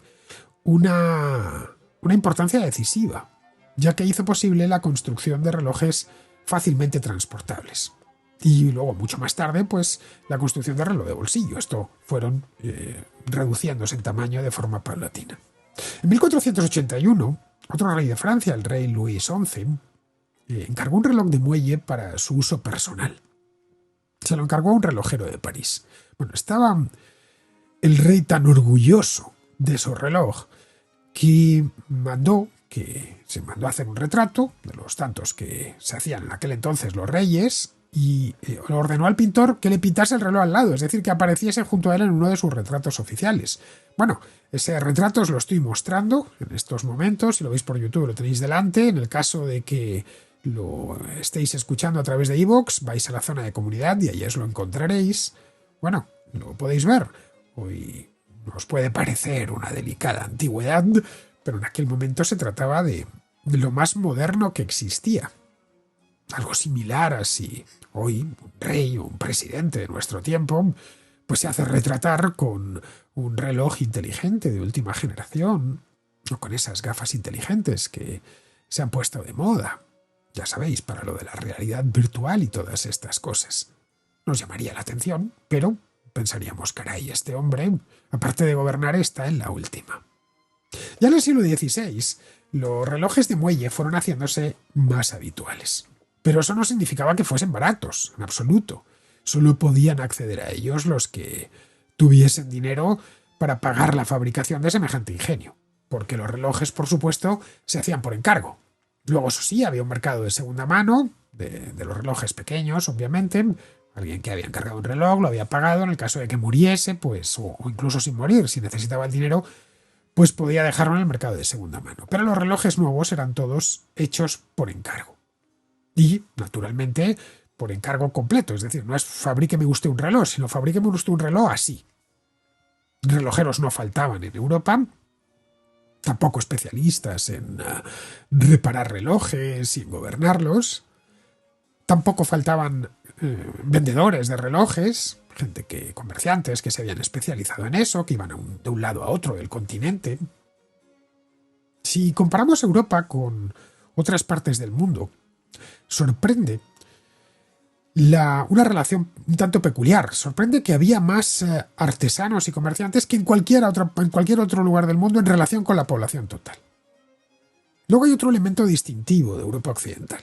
una importancia decisiva, ya que hizo posible la construcción de relojes fácilmente transportables. Y luego, mucho más tarde, pues la construcción de reloj de bolsillo. Esto fueron reduciéndose en tamaño de forma paulatina. En 1481, otro rey de Francia, el rey Luis XI, encargó un reloj de muelle para su uso personal. Se lo encargó a un relojero de París. Bueno, estaba el rey tan orgulloso de su reloj que se mandó a hacer un retrato de los tantos que se hacían en aquel entonces los reyes y ordenó al pintor que le pintase el reloj al lado, es decir, que apareciese junto a él en uno de sus retratos oficiales. Bueno, ese retrato os lo estoy mostrando en estos momentos, si lo veis por YouTube lo tenéis delante. En el caso de que lo estéis escuchando a través de iVoox, vais a la zona de comunidad y ahí os lo encontraréis. Bueno, lo podéis ver. Hoy os puede parecer una delicada antigüedad, pero en aquel momento se trataba de lo más moderno que existía. Algo similar a si hoy un rey o un presidente de nuestro tiempo pues se hace retratar con un reloj inteligente de última generación o con esas gafas inteligentes que se han puesto de moda. Ya sabéis, para lo de la realidad virtual y todas estas cosas. Nos llamaría la atención, pero pensaríamos, caray, este hombre, aparte de gobernar, está en la última. Ya en el siglo XVI, los relojes de muelle fueron haciéndose más habituales. Pero eso no significaba que fuesen baratos, en absoluto. Solo podían acceder a ellos los que tuviesen dinero para pagar la fabricación de semejante ingenio, porque los relojes, por supuesto, se hacían por encargo. Luego, eso sí, había un mercado de segunda mano, de los relojes pequeños, obviamente. Alguien que había encargado un reloj, lo había pagado, en el caso de que muriese, pues, o incluso sin morir, si necesitaba el dinero, pues podía dejarlo en el mercado de segunda mano. Pero los relojes nuevos eran todos hechos por encargo. Y, naturalmente, por encargo completo. Es decir, no es fabríqueme usted un reloj, sino fabríqueme usted un reloj así. Relojeros no faltaban en Europa, tampoco especialistas en reparar relojes y en gobernarlos. Tampoco faltaban vendedores de relojes, comerciantes que se habían especializado en eso, que iban de un lado a otro del continente. Si comparamos Europa con otras partes del mundo, sorprende una relación un tanto peculiar. Sorprende que había más artesanos y comerciantes que en cualquier otro lugar del mundo en relación con la población total. Luego hay otro elemento distintivo de Europa Occidental.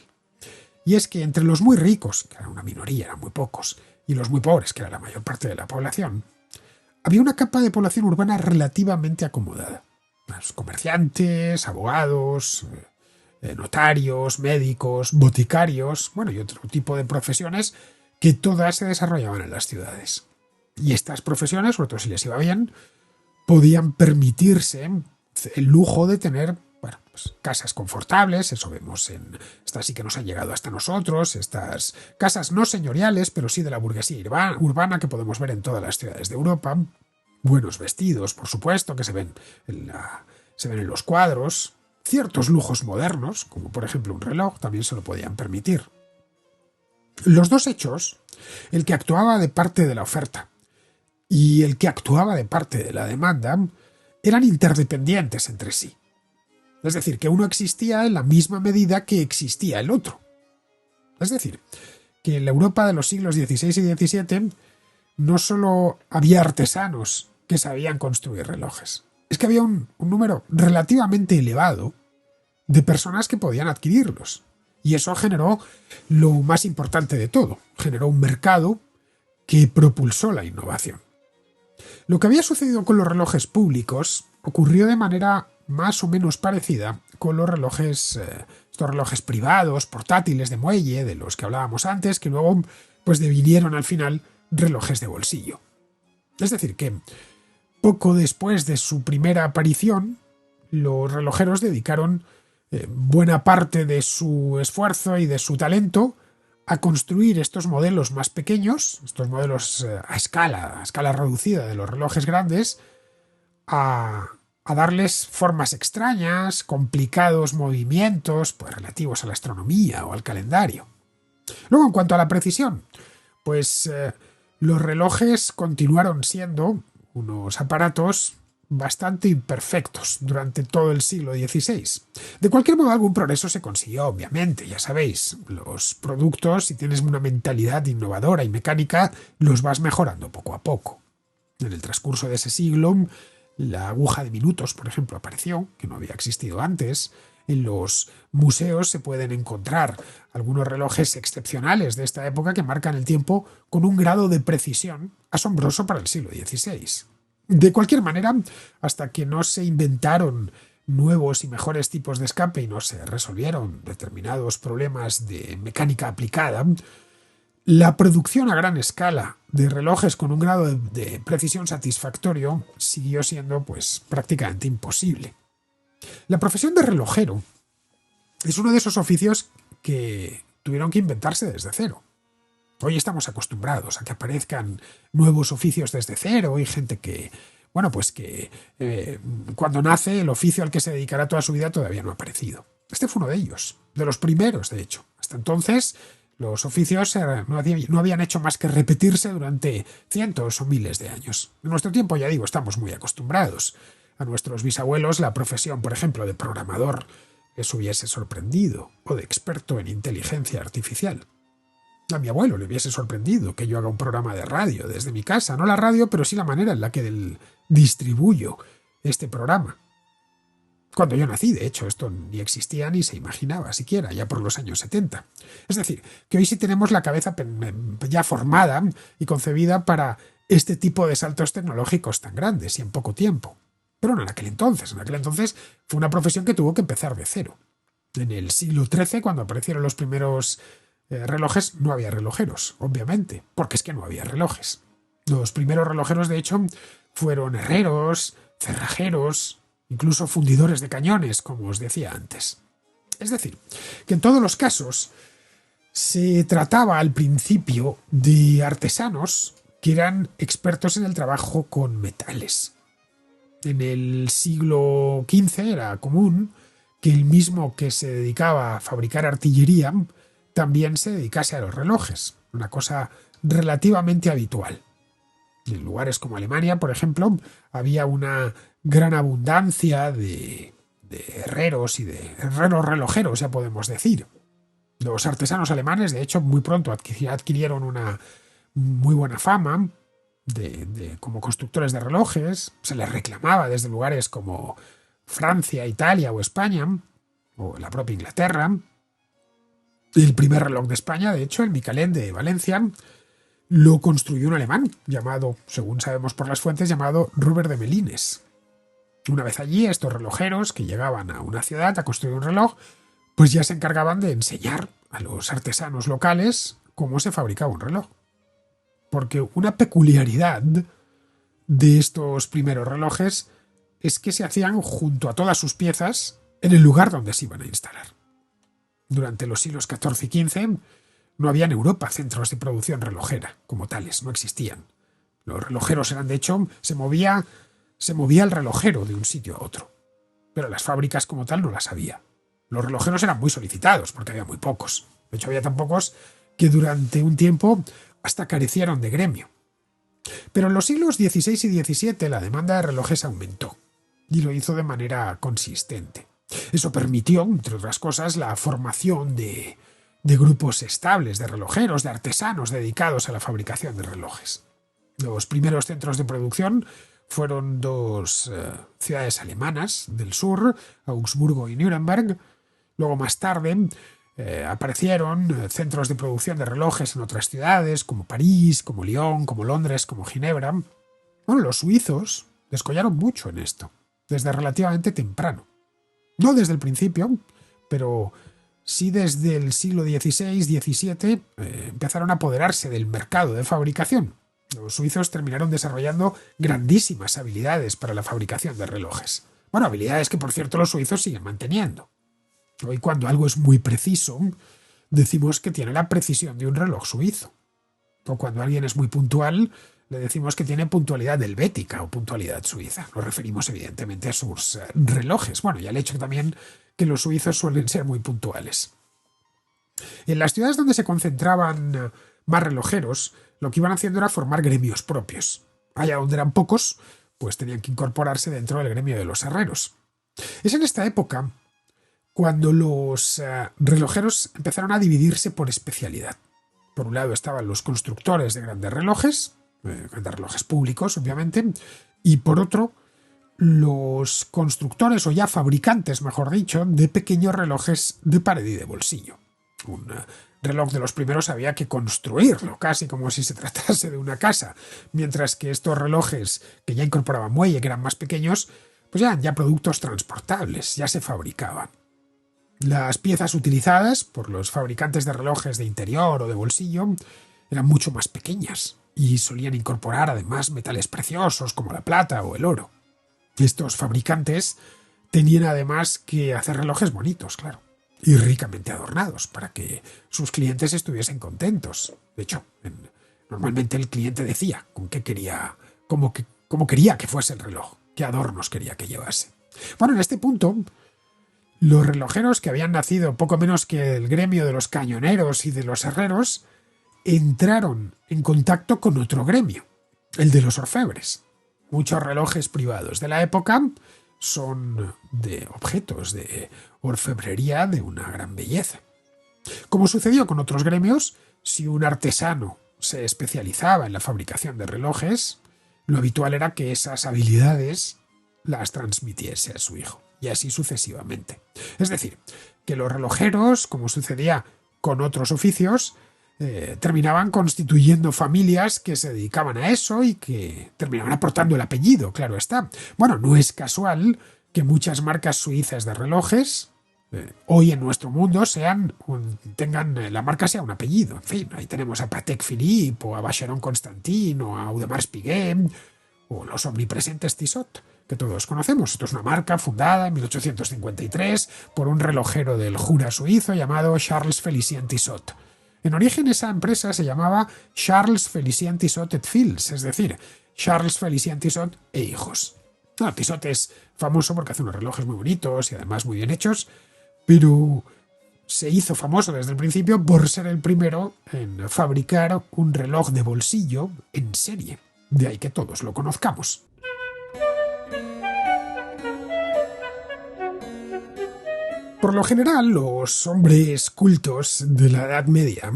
Y es que entre los muy ricos, que era una minoría, eran muy pocos, y los muy pobres, que era la mayor parte de la población, había una capa de población urbana relativamente acomodada. Los comerciantes, abogados, notarios, médicos, boticarios, bueno, y otro tipo de profesiones que todas se desarrollaban en las ciudades. Y estas profesiones, sobre todo si les iba bien, podían permitirse el lujo de tener pues, casas confortables. Eso vemos en estas sí que nos han llegado hasta nosotros, estas casas no señoriales, pero sí de la burguesía urbana que podemos ver en todas las ciudades de Europa. Buenos vestidos, por supuesto, que se ven en los cuadros. Ciertos lujos modernos, como por ejemplo un reloj, también se lo podían permitir. Los dos hechos, el que actuaba de parte de la oferta y el que actuaba de parte de la demanda, eran interdependientes entre sí. Es decir, que uno existía en la misma medida que existía el otro. Es decir, que en la Europa de los siglos XVI y XVII no solo había artesanos que sabían construir relojes, es que había un número relativamente elevado de personas que podían adquirirlos. Y eso generó lo más importante de todo, generó un mercado que propulsó la innovación. Lo que había sucedido con los relojes públicos ocurrió de manera más o menos parecida con los relojes, estos relojes privados, portátiles de muelle, de los que hablábamos antes, que luego pues devinieron al final relojes de bolsillo. Es decir, que poco después de su primera aparición, los relojeros dedicaron buena parte de su esfuerzo y de su talento a construir estos modelos más pequeños, estos modelos a escala reducida de los relojes grandes, a darles formas extrañas, complicados movimientos pues, relativos a la astronomía o al calendario. Luego, en cuanto a la precisión, pues los relojes continuaron siendo unos aparatos bastante imperfectos durante todo el siglo XVI. De cualquier modo, algún progreso se consiguió, obviamente, ya sabéis. Los productos, si tienes una mentalidad innovadora y mecánica, los vas mejorando poco a poco. En el transcurso de ese siglo, la aguja de minutos, por ejemplo, apareció, que no había existido antes. En los museos se pueden encontrar algunos relojes excepcionales de esta época que marcan el tiempo con un grado de precisión asombroso para el siglo XVI. De cualquier manera, hasta que no se inventaron nuevos y mejores tipos de escape y no se resolvieron determinados problemas de mecánica aplicada, la producción a gran escala de relojes con un grado de precisión satisfactorio siguió siendo pues prácticamente imposible. La profesión de relojero es uno de esos oficios que tuvieron que inventarse desde cero. Hoy estamos acostumbrados a que aparezcan nuevos oficios desde cero y gente que, cuando nace el oficio al que se dedicará toda su vida todavía no ha aparecido. Este fue uno de ellos, de los primeros, de hecho. Hasta entonces los oficios no habían hecho más que repetirse durante cientos o miles de años. En nuestro tiempo, ya digo, estamos muy acostumbrados. A nuestros bisabuelos la profesión, por ejemplo, de programador les hubiese sorprendido, o de experto en inteligencia artificial. A mi abuelo le hubiese sorprendido que yo haga un programa de radio desde mi casa, no la radio, pero sí la manera en la que distribuyo este programa. Cuando yo nací, de hecho, esto ni existía ni se imaginaba siquiera, ya por los años 70. Es decir, que hoy sí tenemos la cabeza ya formada y concebida para este tipo de saltos tecnológicos tan grandes y en poco tiempo. Pero no en aquel entonces. En aquel entonces fue una profesión que tuvo que empezar de cero. En el siglo XIII, cuando aparecieron los primeros relojes, no había relojeros, obviamente, porque es que no había relojes. Los primeros relojeros, de hecho, fueron herreros, cerrajeros, incluso fundidores de cañones, como os decía antes. Es decir, que en todos los casos se trataba al principio de artesanos que eran expertos en el trabajo con metales. En el siglo XV era común que el mismo que se dedicaba a fabricar artillería también se dedicase a los relojes, una cosa relativamente habitual. En lugares como Alemania, por ejemplo, había una gran abundancia de herreros y de herreros relojeros, ya podemos decir. Los artesanos alemanes, de hecho, muy pronto adquirieron una muy buena fama como constructores de relojes. Se les reclamaba desde lugares como Francia, Italia o España, o la propia Inglaterra. El primer reloj de España, de hecho, el Michelin de Valencia, lo construyó un alemán llamado, según sabemos por las fuentes, llamado Robert de Melines. Una vez allí, estos relojeros que llegaban a una ciudad a construir un reloj, pues ya se encargaban de enseñar a los artesanos locales cómo se fabricaba un reloj. Porque una peculiaridad de estos primeros relojes es que se hacían junto a todas sus piezas en el lugar donde se iban a instalar. Durante los siglos XIV y XV no había en Europa centros de producción relojera como tales, no existían. Los relojeros eran, de hecho, se movía el relojero de un sitio a otro. Pero las fábricas como tal no las había. Los relojeros eran muy solicitados porque había muy pocos. De hecho, había tan pocos que durante un tiempo hasta carecieron de gremio. Pero en los siglos XVI y XVII la demanda de relojes aumentó y lo hizo de manera consistente. Eso permitió, entre otras cosas, la formación de grupos estables de relojeros, de artesanos dedicados a la fabricación de relojes. Los primeros centros de producción fueron dos ciudades alemanas del sur, Augsburgo y Nuremberg. Luego, más tarde, aparecieron centros de producción de relojes en otras ciudades, como París, como Lyon, como Londres, como Ginebra. Bueno, los suizos descollaron mucho en esto, desde relativamente temprano. No desde el principio, pero sí desde el siglo XVI-XVII empezaron a apoderarse del mercado de fabricación. Los suizos terminaron desarrollando grandísimas habilidades para la fabricación de relojes. Bueno, habilidades que, por cierto, los suizos siguen manteniendo. Hoy, cuando algo es muy preciso, decimos que tiene la precisión de un reloj suizo. O cuando alguien es muy puntual, le decimos que tiene puntualidad helvética o puntualidad suiza. Nos referimos evidentemente a sus relojes. Bueno, y al hecho también que los suizos suelen ser muy puntuales. En las ciudades donde se concentraban más relojeros, lo que iban haciendo era formar gremios propios. Allá donde eran pocos, pues tenían que incorporarse dentro del gremio de los herreros. Es en esta época cuando los relojeros empezaron a dividirse por especialidad. Por un lado estaban los constructores de grandes relojes públicos, obviamente, y por otro, los constructores, o ya fabricantes, mejor dicho, de pequeños relojes de pared y de bolsillo. Un reloj de los primeros había que construirlo, casi como si se tratase de una casa, mientras que estos relojes que ya incorporaban muelle, que eran más pequeños, pues eran ya productos transportables, ya se fabricaban. Las piezas utilizadas por los fabricantes de relojes de interior o de bolsillo eran mucho más pequeñas y solían incorporar además metales preciosos como la plata o el oro. Estos fabricantes tenían además que hacer relojes bonitos, claro, y ricamente adornados para que sus clientes estuviesen contentos. De hecho, normalmente el cliente decía con qué quería, cómo quería que fuese el reloj, qué adornos quería que llevase. Bueno, en este punto, los relojeros, que habían nacido poco menos que el gremio de los cañoneros y de los herreros, entraron en contacto con otro gremio, el de los orfebres. Muchos relojes privados de la época son de objetos de orfebrería de una gran belleza. Como sucedió con otros gremios, si un artesano se especializaba en la fabricación de relojes, lo habitual era que esas habilidades las transmitiese a su hijo, y así sucesivamente. Es decir, que los relojeros, como sucedía con otros oficios, terminaban constituyendo familias que se dedicaban a eso y que terminaban aportando el apellido, claro está. Bueno, no es casual que muchas marcas suizas de relojes hoy en nuestro mundo tengan la marca sea un apellido. En fin, ahí tenemos a Patek Philippe, o a Vacheron Constantin, o a Audemars Piguet, o los omnipresentes Tissot, que todos conocemos. Esto es una marca fundada en 1853 por un relojero del Jura suizo llamado Charles Félicien Tissot. En origen esa empresa se llamaba Charles Félicien Tissot et Fils, es decir, Charles Félicien Tissot e hijos. No, Tissot es famoso porque hace unos relojes muy bonitos y además muy bien hechos, pero se hizo famoso desde el principio por ser el primero en fabricar un reloj de bolsillo en serie. De ahí que todos lo conozcamos. Por lo general, los hombres cultos de la Edad Media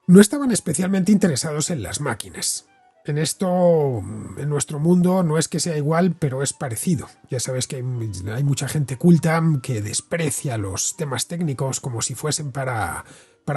no estaban especialmente interesados en las máquinas. En esto, en nuestro mundo, no es que sea igual, pero es parecido. Ya sabes que hay mucha gente culta que desprecia los temas técnicos como si fuesen para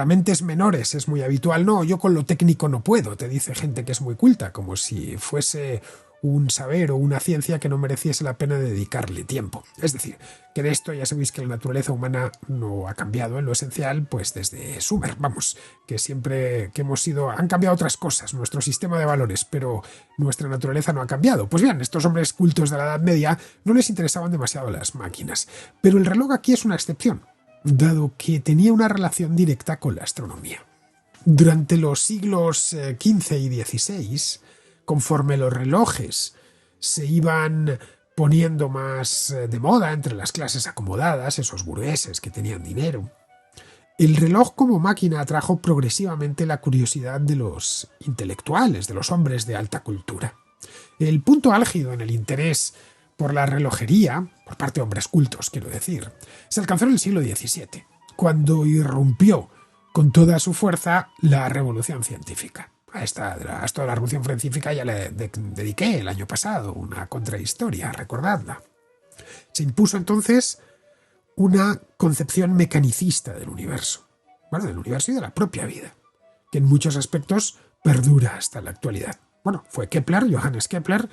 mentes menores. Es muy habitual. No, yo con lo técnico no puedo, te dice gente que es muy culta, como si fuese un saber o una ciencia que no mereciese la pena dedicarle tiempo. Es decir, que de esto ya sabéis que la naturaleza humana no ha cambiado en lo esencial, pues desde Sumer, vamos, que siempre que hemos sido, han cambiado otras cosas, nuestro sistema de valores, pero nuestra naturaleza no ha cambiado. Pues bien, estos hombres cultos de la Edad Media no les interesaban demasiado las máquinas, pero el reloj aquí es una excepción, dado que tenía una relación directa con la astronomía. Durante los siglos XV y XVI, conforme los relojes se iban poniendo más de moda entre las clases acomodadas, esos burgueses que tenían dinero, el reloj como máquina atrajo progresivamente la curiosidad de los intelectuales, de los hombres de alta cultura. El punto álgido en el interés por la relojería, por parte de hombres cultos, quiero decir, se alcanzó en el siglo XVII, cuando irrumpió con toda su fuerza la revolución científica. A esto de la revolución científica ya le dediqué el año pasado una contrahistoria, recordadla. Se impuso entonces una concepción mecanicista del universo, del universo y de la propia vida, que en muchos aspectos perdura hasta la actualidad. Fue Kepler, Johannes Kepler,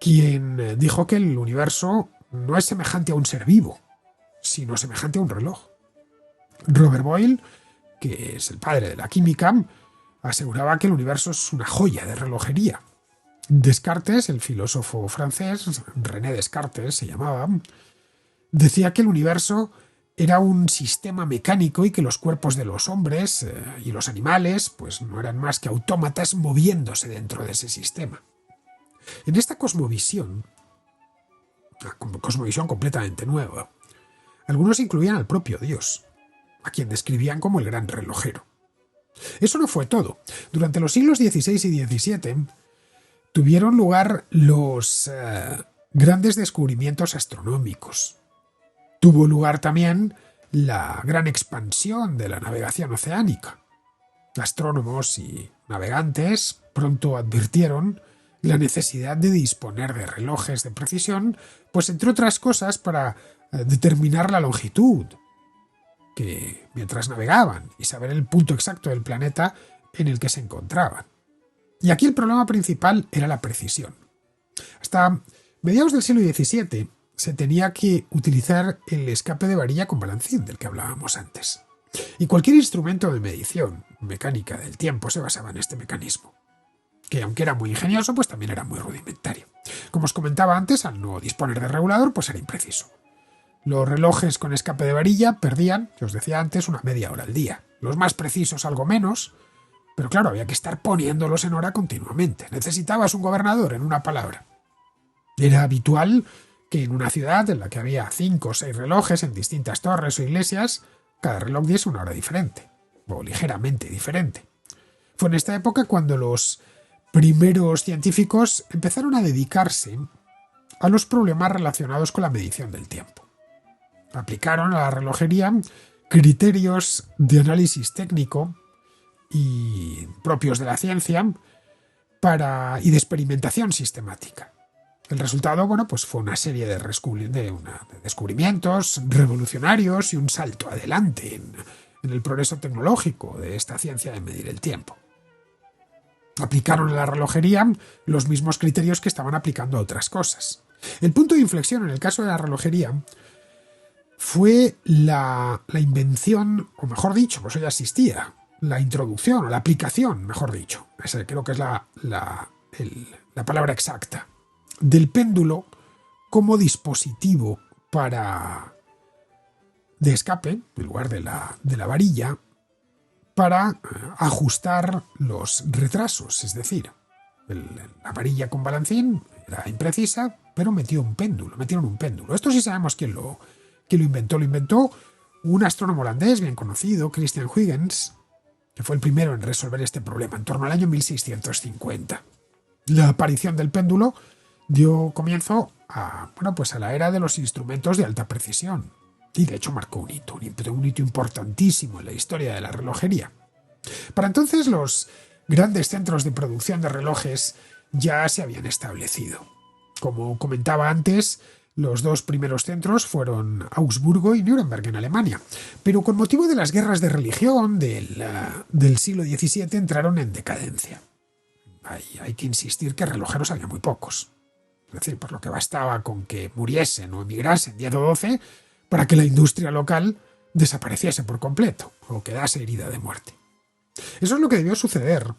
quien dijo que el universo no es semejante a un ser vivo, sino semejante a un reloj. Robert Boyle, que es el padre de la química, aseguraba que el universo es una joya de relojería. Descartes, el filósofo francés, René Descartes se llamaba, decía que el universo era un sistema mecánico y que los cuerpos de los hombres y los animales pues no eran más que autómatas moviéndose dentro de ese sistema. En esta cosmovisión, una cosmovisión completamente nueva, algunos incluían al propio Dios, a quien describían como el gran relojero. Eso no fue todo. Durante los siglos XVI y XVII tuvieron lugar los grandes descubrimientos astronómicos. Tuvo lugar también la gran expansión de la navegación oceánica. Astrónomos y navegantes pronto advirtieron la necesidad de disponer de relojes de precisión, pues entre otras cosas para determinar la longitud, que mientras navegaban y saber el punto exacto del planeta en el que se encontraban. Y aquí el problema principal era la precisión. Hasta mediados del siglo XVII se tenía que utilizar el escape de varilla con balancín del que hablábamos antes. Y cualquier instrumento de medición mecánica del tiempo se basaba en este mecanismo, que aunque era muy ingenioso, pues también era muy rudimentario. Como os comentaba antes, al no disponer de regulador, pues era impreciso. Los relojes con escape de varilla perdían, que os decía antes, una media hora al día. Los más precisos algo menos, pero claro, había que estar poniéndolos en hora continuamente. Necesitabas un gobernador, en una palabra. Era habitual que en una ciudad en la que había 5 o 6 relojes en distintas torres o iglesias, cada reloj diese una hora diferente, o ligeramente diferente. Fue en esta época cuando los primeros científicos empezaron a dedicarse a los problemas relacionados con la medición del tiempo. Aplicaron a la relojería criterios de análisis técnico y propios de la ciencia y de experimentación sistemática. El resultado, pues fue una serie de descubrimientos revolucionarios y un salto adelante en el progreso tecnológico de esta ciencia de medir el tiempo. Aplicaron a la relojería los mismos criterios que estaban aplicando a otras cosas. El punto de inflexión en el caso de la relojería fue la invención, o mejor dicho, pues ya existía, la introducción o la aplicación, mejor dicho, creo que es la palabra exacta, del péndulo como dispositivo de escape, en lugar de la varilla, para ajustar los retrasos, es decir, la varilla con balancín era imprecisa, pero metieron un péndulo. Esto sí sabemos quién lo inventó. Lo inventó un astrónomo holandés bien conocido, Christian Huygens, que fue el primero en resolver este problema, en torno al año 1650. La aparición del péndulo dio comienzo a la era de los instrumentos de alta precisión. y de hecho marcó un hito importantísimo en la historia de la relojería. Para entonces los grandes centros de producción de relojes ya se habían establecido. Como comentaba antes, los dos primeros centros fueron Augsburgo y Nuremberg en Alemania, pero con motivo de las guerras de religión del siglo XVII entraron en decadencia. Hay que insistir que relojeros había muy pocos. Es decir, por lo que bastaba con que muriesen o emigrasen 10 o 12 para que la industria local desapareciese por completo o quedase herida de muerte. Eso es lo que debió suceder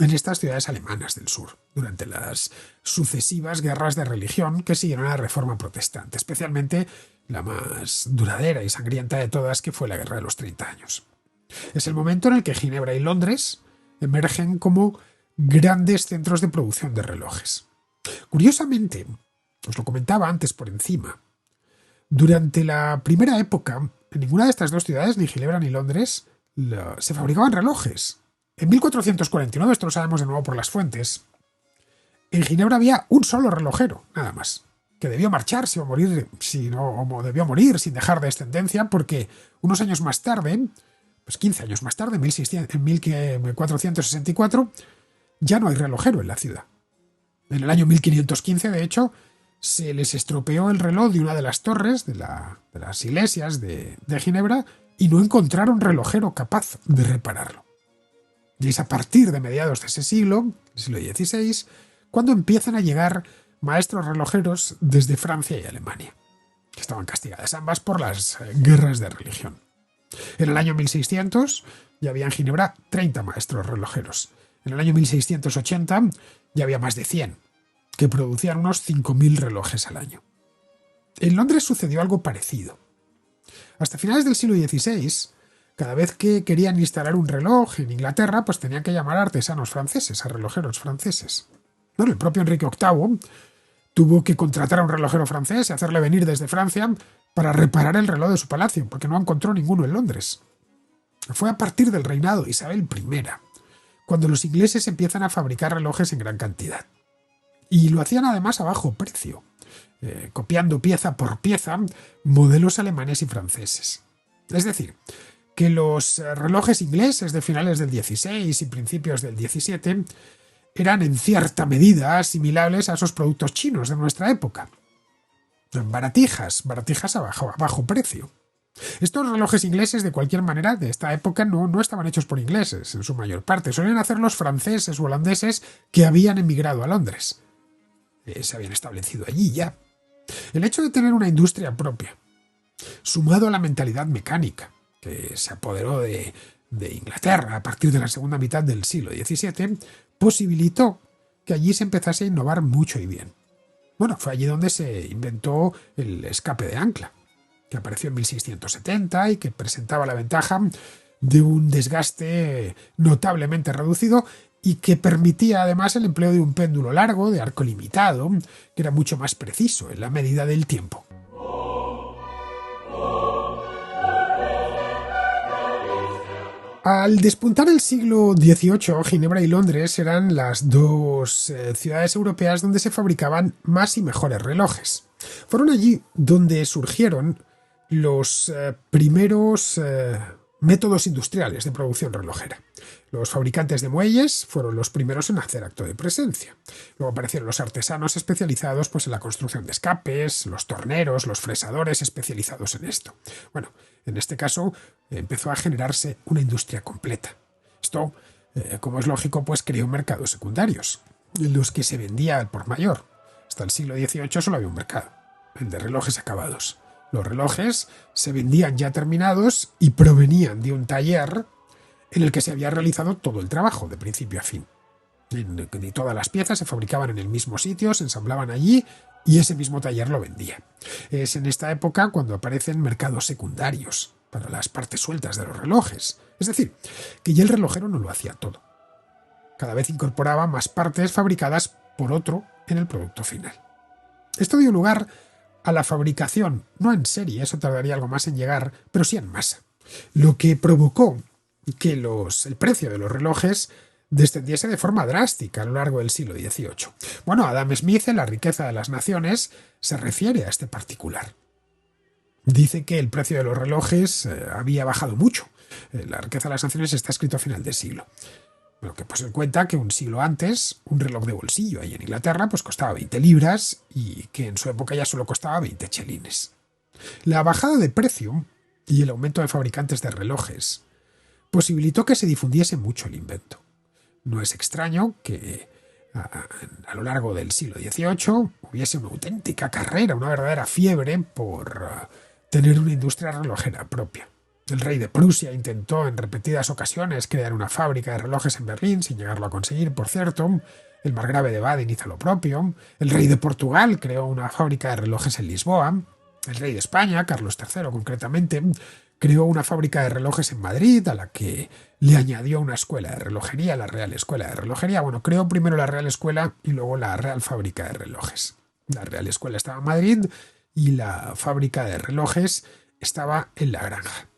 en estas ciudades alemanas del sur, durante las sucesivas guerras de religión que siguieron a la Reforma Protestante, especialmente la más duradera y sangrienta de todas, que fue la Guerra de los 30 años. Es el momento en el que Ginebra y Londres emergen como grandes centros de producción de relojes. Curiosamente, os lo comentaba antes por encima, durante la primera época, en ninguna de estas dos ciudades, ni Ginebra ni Londres, se fabricaban relojes. En 1449, esto lo sabemos de nuevo por las fuentes, en Ginebra había un solo relojero, nada más, que debió marcharse o morir, debió morir sin dejar descendencia, porque unos años más tarde, pues 15 años más tarde, en 1464, ya no hay relojero en la ciudad. En el año 1515, de hecho, se les estropeó el reloj de una de las torres de las iglesias de Ginebra y no encontraron relojero capaz de repararlo. Y es a partir de mediados de ese siglo, el siglo XVI, cuando empiezan a llegar maestros relojeros desde Francia y Alemania, que estaban castigadas ambas por las guerras de religión. En el año 1600 ya había en Ginebra 30 maestros relojeros. En el año 1680 ya había más de 100, que producían unos 5.000 relojes al año. En Londres sucedió algo parecido. Hasta finales del siglo XVI, cada vez que querían instalar un reloj en Inglaterra, pues tenían que llamar a artesanos franceses, a relojeros franceses. Bueno, el propio Enrique VIII tuvo que contratar a un relojero francés y hacerle venir desde Francia para reparar el reloj de su palacio, porque no encontró ninguno en Londres. Fue a partir del reinado de Isabel I, cuando los ingleses empiezan a fabricar relojes en gran cantidad. Y lo hacían además a bajo precio, copiando pieza por pieza modelos alemanes y franceses. Es decir, que los relojes ingleses de finales del XVI y principios del XVII eran en cierta medida asimilables a esos productos chinos de nuestra época. Baratijas a bajo precio. Estos relojes ingleses, de cualquier manera, de esta época no estaban hechos por ingleses, en su mayor parte. Solían hacerlos franceses o holandeses que habían emigrado a Londres. Se habían establecido allí ya. El hecho de tener una industria propia, sumado a la mentalidad mecánica, que se apoderó de Inglaterra a partir de la segunda mitad del siglo XVII, posibilitó que allí se empezase a innovar mucho y bien. Bueno, fue allí donde se inventó el escape de ancla, que apareció en 1670 y que presentaba la ventaja de un desgaste notablemente reducido y que permitía además el empleo de un péndulo largo, de arco limitado, que era mucho más preciso en la medida del tiempo. Al despuntar el siglo XVIII, Ginebra y Londres eran las dos ciudades europeas donde se fabricaban más y mejores relojes. Fueron allí donde surgieron los primeros métodos industriales de producción relojera. Los fabricantes de muelles fueron los primeros en hacer acto de presencia. Luego aparecieron los artesanos especializados en la construcción de escapes, los torneros, los fresadores especializados en esto. Bueno, en este caso empezó a generarse una industria completa. Esto, como es lógico, creó mercados secundarios, en los que se vendía al por mayor. Hasta el siglo XVIII solo había un mercado, el de relojes acabados. Los relojes se vendían ya terminados y provenían de un taller en el que se había realizado todo el trabajo, de principio a fin. Y todas las piezas se fabricaban en el mismo sitio, se ensamblaban allí y ese mismo taller lo vendía. Es en esta época cuando aparecen mercados secundarios para las partes sueltas de los relojes. Es decir, que ya el relojero no lo hacía todo. Cada vez incorporaba más partes fabricadas por otro en el producto final. Esto dio lugar a la fabricación, no en serie, eso tardaría algo más en llegar, pero sí en masa, lo que provocó que el precio de los relojes descendiese de forma drástica a lo largo del siglo XVIII. Bueno, Adam Smith en La riqueza de las naciones se refiere a este particular. Dice que el precio de los relojes había bajado mucho. La riqueza de las naciones está escrito a final de siglo. Bueno, que pues se cuenta que un siglo antes un reloj de bolsillo ahí en Inglaterra pues costaba 20 libras y que en su época ya solo costaba 20 chelines. La bajada de precio y el aumento de fabricantes de relojes posibilitó que se difundiese mucho el invento. No es extraño que a lo largo del siglo XVIII hubiese una auténtica carrera, una verdadera fiebre por tener una industria relojera propia. El rey de Prusia intentó en repetidas ocasiones crear una fábrica de relojes en Berlín, sin llegarlo a conseguir, por cierto. El margrave de Baden hizo lo propio. El rey de Portugal creó una fábrica de relojes en Lisboa. El rey de España, Carlos III concretamente, creó una fábrica de relojes en Madrid, a la que le añadió una escuela de relojería, la Real Escuela de Relojería. Bueno, creó primero la Real Escuela y luego la Real Fábrica de Relojes. La Real Escuela estaba en Madrid y la fábrica de relojes estaba en La Granja.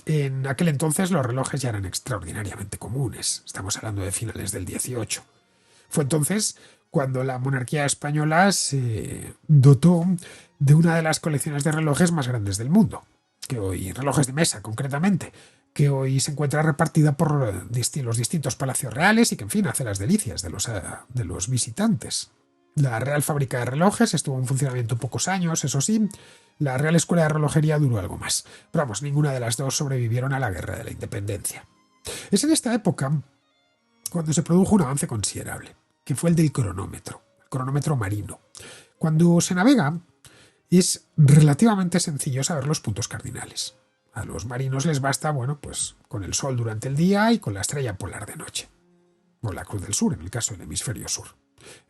En aquel entonces los relojes ya eran extraordinariamente comunes. Estamos hablando de finales del XVIII. Fue entonces cuando la monarquía española se dotó de una de las colecciones de relojes más grandes del mundo, que hoy, relojes de mesa concretamente, que hoy se encuentra repartida por los distintos palacios reales y que, en fin, hace las delicias de los visitantes. La Real Fábrica de Relojes estuvo en funcionamiento pocos años, eso sí. La Real Escuela de Relojería duró algo más. Pero vamos, ninguna de las dos sobrevivieron a la Guerra de la Independencia. Es en esta época cuando se produjo un avance considerable, que fue el cronómetro marino. Cuando se navega, es relativamente sencillo saber los puntos cardinales. A los marinos les basta, bueno, pues con el sol durante el día y con la estrella polar de noche. O la Cruz del Sur, en el caso del hemisferio sur.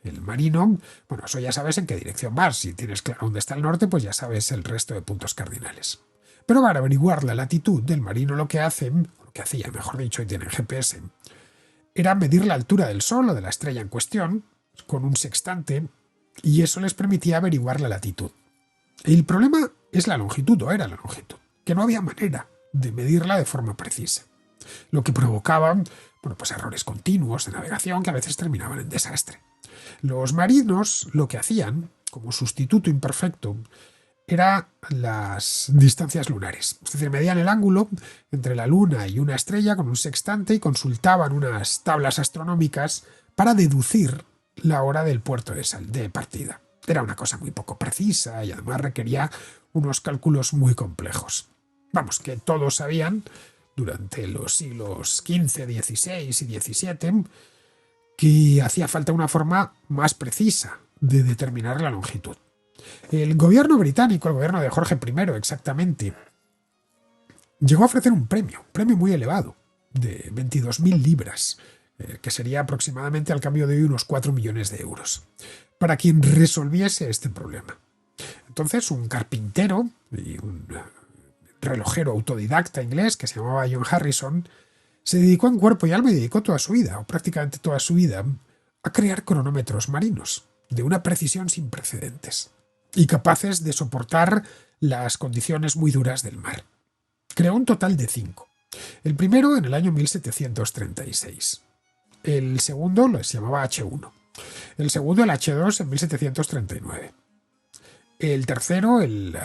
El marino, bueno, eso ya sabes en qué dirección vas. Si tienes claro dónde está el norte, pues ya sabes el resto de puntos cardinales. Pero para averiguar la latitud del marino lo que hacía, mejor dicho, y tienen GPS, era medir la altura del sol o de la estrella en cuestión con un sextante y eso les permitía averiguar la latitud. El problema es la longitud, o era la longitud, que no había manera de medirla de forma precisa, lo que provocaba, bueno, pues errores continuos de navegación que a veces terminaban en desastre. Los marinos lo que hacían, como sustituto imperfecto, era las distancias lunares. Es decir, medían el ángulo entre la luna y una estrella con un sextante y consultaban unas tablas astronómicas para deducir la hora del puerto de partida. Era una cosa muy poco precisa y además requería unos cálculos muy complejos. Vamos, que todos sabían durante los siglos XV, XVI y XVII que hacía falta una forma más precisa de determinar la longitud. El gobierno británico, el gobierno de Jorge I exactamente, llegó a ofrecer un premio muy elevado, de 22.000 libras, que sería aproximadamente al cambio de hoy unos 4 millones de euros, para quien resolviese este problema. Entonces un carpintero y un relojero autodidacta inglés que se llamaba John Harrison se dedicó en cuerpo y alma y dedicó toda su vida, o prácticamente toda su vida, a crear cronómetros marinos de una precisión sin precedentes y capaces de soportar las condiciones muy duras del mar. Creó un total de 5. El primero en el año 1736. El segundo se llamaba H1. El segundo, el H2, en 1739. El tercero, el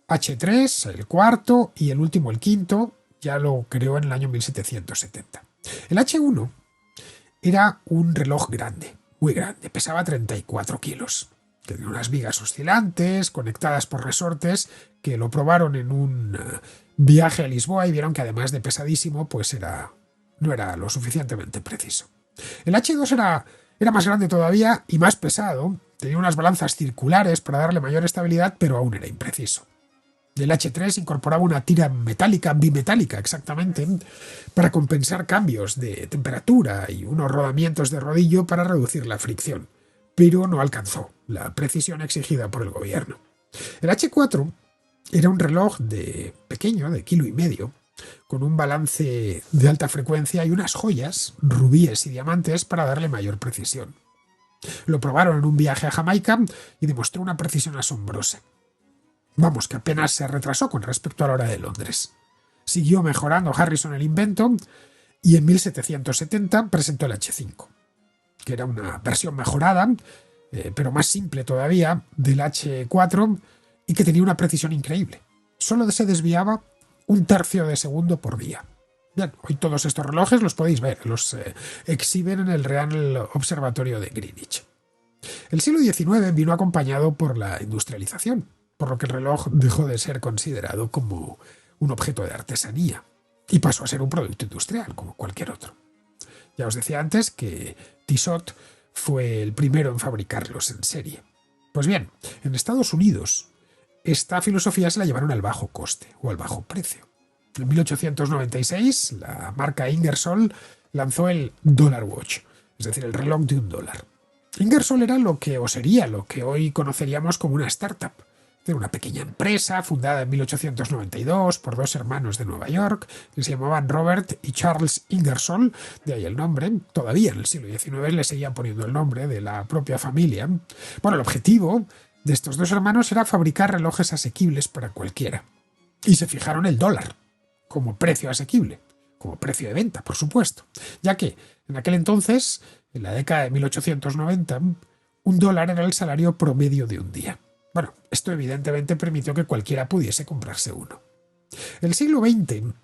H3, el cuarto y el último, el quinto, ya lo creó en el año 1770. El H1 era un reloj grande, muy grande, pesaba 34 kilos. Tenía unas vigas oscilantes conectadas por resortes que lo probaron en un viaje a Lisboa y vieron que además de pesadísimo, pues no era lo suficientemente preciso. El H2 era más grande todavía y más pesado, tenía unas balanzas circulares para darle mayor estabilidad, pero aún era impreciso. El H3 incorporaba una tira metálica, bimetálica exactamente, para compensar cambios de temperatura y unos rodamientos de rodillo para reducir la fricción, pero no alcanzó la precisión exigida por el gobierno. El H4 era un reloj pequeño, de 1,5 kilos, con un balance de alta frecuencia y unas joyas, rubíes y diamantes para darle mayor precisión. Lo probaron en un viaje a Jamaica y demostró una precisión asombrosa. Vamos, que apenas se retrasó con respecto a la hora de Londres. Siguió mejorando Harrison el invento y en 1770 presentó el H5, que era una versión mejorada, pero más simple todavía, del H4 y que tenía una precisión increíble. solo se desviaba 1/3 de segundo por día. Bien, hoy todos estos relojes los podéis ver, los exhiben en el Real Observatorio de Greenwich. El siglo XIX vino acompañado por la industrialización, por lo que el reloj dejó de ser considerado como un objeto de artesanía y pasó a ser un producto industrial, como cualquier otro. Ya os decía antes que Tissot fue el primero en fabricarlos en serie. Pues bien, en Estados Unidos esta filosofía se la llevaron al bajo coste o al bajo precio. En 1896, la marca Ingersoll lanzó el Dollar Watch, es decir, el reloj de $1. Ingersoll era lo que hoy conoceríamos como una startup. Era una pequeña empresa fundada en 1892 por dos hermanos de Nueva York que se llamaban Robert y Charles Ingersoll, de ahí el nombre. Todavía en el siglo XIX le seguían poniendo el nombre de la propia familia. Bueno, el objetivo de estos dos hermanos era fabricar relojes asequibles para cualquiera. Y se fijaron el dólar como precio asequible, como precio de venta, por supuesto, ya que en aquel entonces, en la década de 1890, $1 era el salario promedio de un día. Bueno, esto evidentemente permitió que cualquiera pudiese comprarse uno. El siglo XX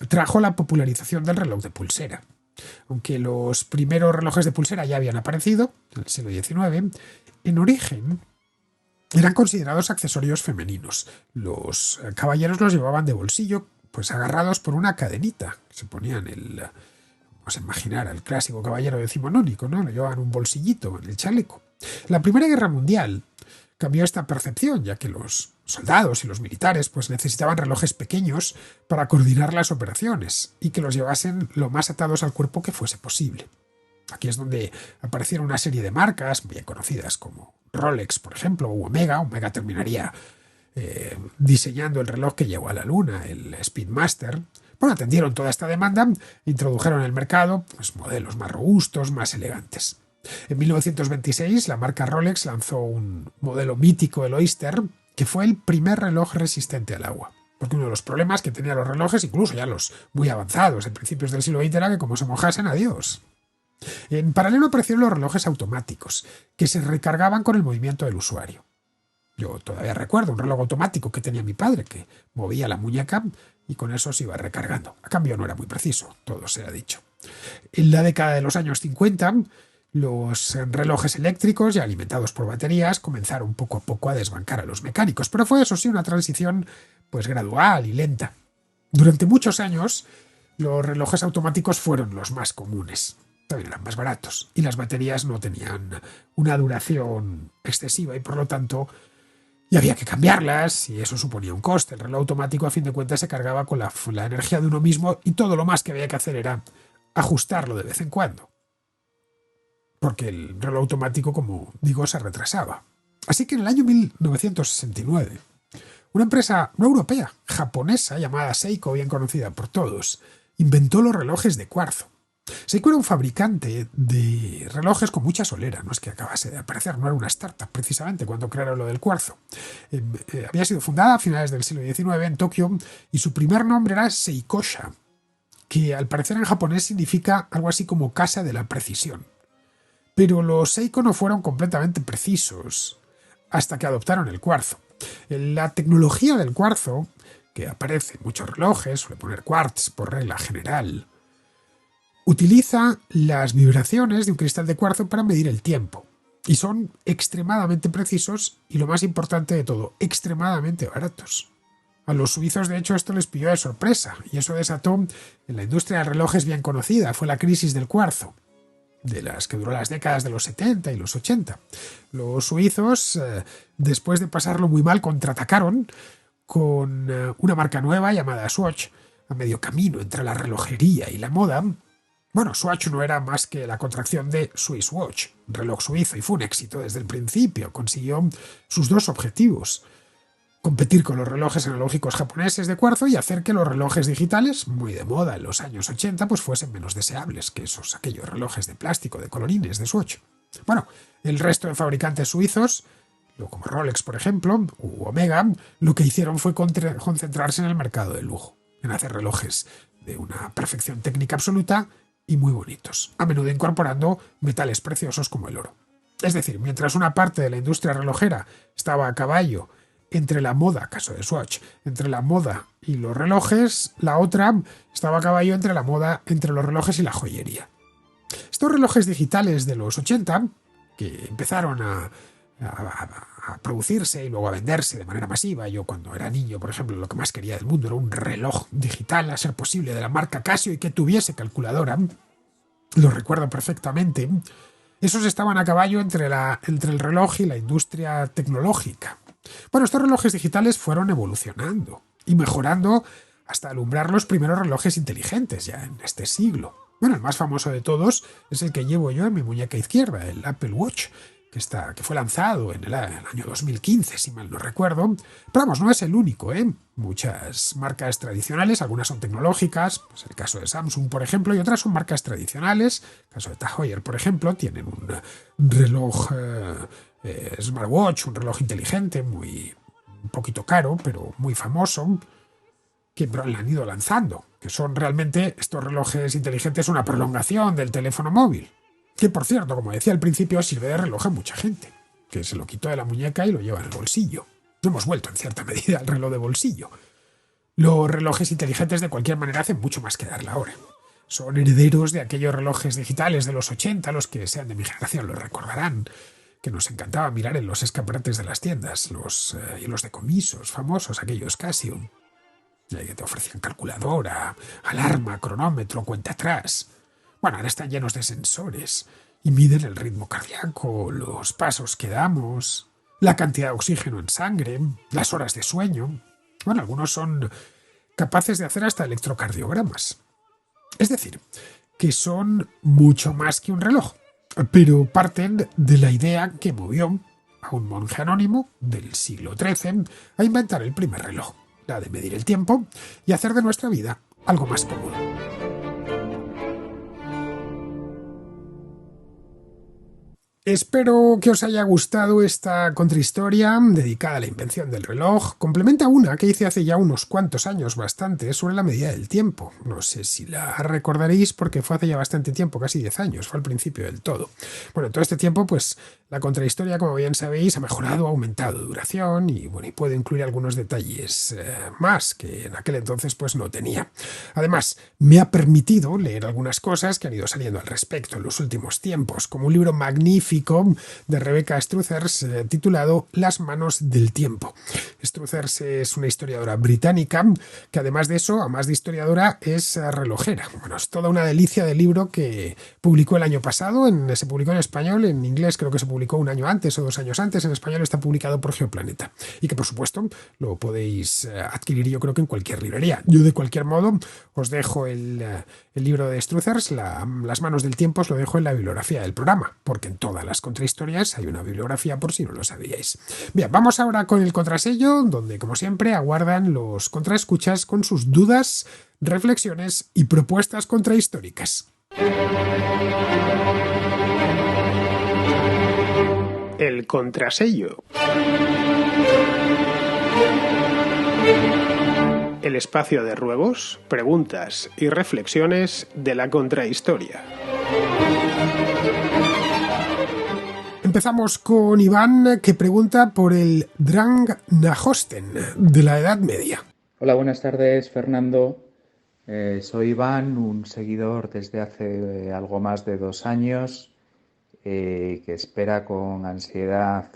trajo la popularización del reloj de pulsera. Aunque los primeros relojes de pulsera ya habían aparecido en el siglo XIX, en origen eran considerados accesorios femeninos. Los caballeros los llevaban de bolsillo, pues agarrados por una cadenita. Se ponían vamos a imaginar al clásico caballero decimonónico, ¿no? Le llevaban un bolsillito en el chaleco. La Primera Guerra Mundial cambió esta percepción, ya que los soldados y los militares pues necesitaban relojes pequeños para coordinar las operaciones y que los llevasen lo más atados al cuerpo que fuese posible. Aquí es donde aparecieron una serie de marcas bien conocidas como Rolex, por ejemplo, o Omega. Omega terminaría diseñando el reloj que llegó a la Luna, el Speedmaster. Bueno, atendieron toda esta demanda e introdujeron en el mercado pues, modelos más robustos, más elegantes. En 1926 la marca Rolex lanzó un modelo mítico, el Oyster, que fue el primer reloj resistente al agua. Porque uno de los problemas que tenían los relojes, incluso ya los muy avanzados en principios del siglo XX, era que como se mojasen, adiós. En paralelo aparecieron los relojes automáticos, que se recargaban con el movimiento del usuario. Yo todavía recuerdo un reloj automático que tenía mi padre, que movía la muñeca y con eso se iba recargando. A cambio no era muy preciso, todo se ha dicho. En la década de los años 50, los relojes eléctricos y alimentados por baterías comenzaron poco a poco a desbancar a los mecánicos, pero fue eso sí una transición pues gradual y lenta. Durante muchos años los relojes automáticos fueron los más comunes. También eran más baratos y las baterías no tenían una duración excesiva y por lo tanto y había que cambiarlas y eso suponía un coste. El reloj automático a fin de cuentas se cargaba con la energía de uno mismo y todo lo más que había que hacer era ajustarlo de vez en cuando. Porque el reloj automático, como digo, se retrasaba. Así que en el año 1969, una empresa no europea, japonesa, llamada Seiko, bien conocida por todos, inventó los relojes de cuarzo. Seiko era un fabricante de relojes con mucha solera, no es que acabase de aparecer, no era una startup precisamente cuando crearon lo del cuarzo. Había sido fundada a finales del siglo XIX en Tokio y su primer nombre era Seikosha, que al parecer en japonés significa algo así como casa de la precisión. Pero los Seiko no fueron completamente precisos hasta que adoptaron el cuarzo. La tecnología del cuarzo, que aparece en muchos relojes, suele poner quartz por regla general, utiliza las vibraciones de un cristal de cuarzo para medir el tiempo. Y son extremadamente precisos y, lo más importante de todo, extremadamente baratos. A los suizos, de hecho, esto les pilló de sorpresa y eso desató en la industria de relojes bien conocida. Fue la crisis del cuarzo, de las que duró las décadas de los 70 y los 80. Los suizos, después de pasarlo muy mal, contraatacaron con una marca nueva llamada Swatch, a medio camino entre la relojería y la moda. Bueno, Swatch no era más que la contracción de Swiss Watch, reloj suizo, y fue un éxito desde el principio. Consiguió sus dos objetivos: competir con los relojes analógicos japoneses de cuarzo y hacer que los relojes digitales, muy de moda en los años 80, pues fuesen menos deseables que aquellos relojes de plástico, de colorines, de Swatch. Bueno, el resto de fabricantes suizos, como Rolex, por ejemplo, u Omega, lo que hicieron fue concentrarse en el mercado del lujo, en hacer relojes de una perfección técnica absoluta y muy bonitos, a menudo incorporando metales preciosos como el oro. Es decir, mientras una parte de la industria relojera estaba a caballo entre la moda, caso de Swatch, entre la moda y los relojes, la otra estaba a caballo entre la moda, entre los relojes y la joyería. Estos relojes digitales de los 80, que empezaron a producirse y luego a venderse de manera masiva. Yo cuando era niño, por ejemplo, lo que más quería del mundo era un reloj digital, a ser posible, de la marca Casio y que tuviese calculadora. Lo recuerdo perfectamente. Esos estaban a caballo entre el reloj y la industria tecnológica. Bueno, estos relojes digitales fueron evolucionando y mejorando hasta alumbrar los primeros relojes inteligentes ya en este siglo. Bueno, el más famoso de todos es el que llevo yo en mi muñeca izquierda, el Apple Watch, que fue lanzado en el año 2015, si mal no recuerdo. Pero vamos, no es el único, ¿eh? Muchas marcas tradicionales, algunas son tecnológicas, pues el caso de Samsung, por ejemplo, y otras son marcas tradicionales. El caso de Tag Heuer, por ejemplo, tienen un reloj smartwatch, un reloj inteligente, un poquito caro, pero muy famoso, que le han ido lanzando, que son realmente estos relojes inteligentes una prolongación del teléfono móvil. Que, por cierto, como decía al principio, sirve de reloj a mucha gente, que se lo quitó de la muñeca y lo lleva en el bolsillo. Hemos vuelto, en cierta medida, al reloj de bolsillo. Los relojes inteligentes, de cualquier manera, hacen mucho más que dar la hora. Son herederos de aquellos relojes digitales de los 80, los que sean de mi generación lo recordarán, que nos encantaba mirar en los escaparates de las tiendas, los decomisos famosos, aquellos Casio, que te ofrecían calculadora, alarma, cronómetro, cuenta atrás. Bueno, ahora están llenos de sensores y miden el ritmo cardíaco, los pasos que damos, la cantidad de oxígeno en sangre, las horas de sueño. Bueno, algunos son capaces de hacer hasta electrocardiogramas. Es decir, que son mucho más que un reloj, pero parten de la idea que movió a un monje anónimo del siglo XIII a inventar el primer reloj, la de medir el tiempo y hacer de nuestra vida algo más cómodo. Espero que os haya gustado esta contrahistoria dedicada a la invención del reloj. Complementa una que hice hace ya unos cuantos años, bastante, sobre la medida del tiempo. No sé si la recordaréis porque fue hace ya bastante tiempo, casi 10 años, fue al principio del todo. Bueno, en todo este tiempo, pues la contrahistoria, como bien sabéis, ha mejorado, ha aumentado de duración y puede incluir algunos detalles más que en aquel entonces pues no tenía. Además, me ha permitido leer algunas cosas que han ido saliendo al respecto en los últimos tiempos, como un libro magnífico de Rebecca Struthers titulado Las manos del tiempo. Struthers es una historiadora británica que además de eso, a más de historiadora, es relojera. Bueno, es toda una delicia de libro que publicó el año pasado, se publicó en español, en inglés creo que se publicó un año antes o 2 años antes, en español está publicado por Geoplaneta y que por supuesto lo podéis adquirir yo creo que en cualquier librería. Yo de cualquier modo os dejo el libro de Struthers, Las manos del tiempo, os lo dejo en la bibliografía del programa, porque en todas las contrahistorias hay una bibliografía por si no lo sabíais. Bien, vamos ahora con el contrasello, donde como siempre aguardan los contraescuchas con sus dudas, reflexiones y propuestas contrahistóricas. El contrasello. El espacio de ruegos, preguntas y reflexiones de la contrahistoria. Empezamos con Iván, que pregunta por el Drang Nahosten de la Edad Media. Hola, buenas tardes, Fernando. Soy Iván, un seguidor desde hace algo más de 2 años, que espera con ansiedad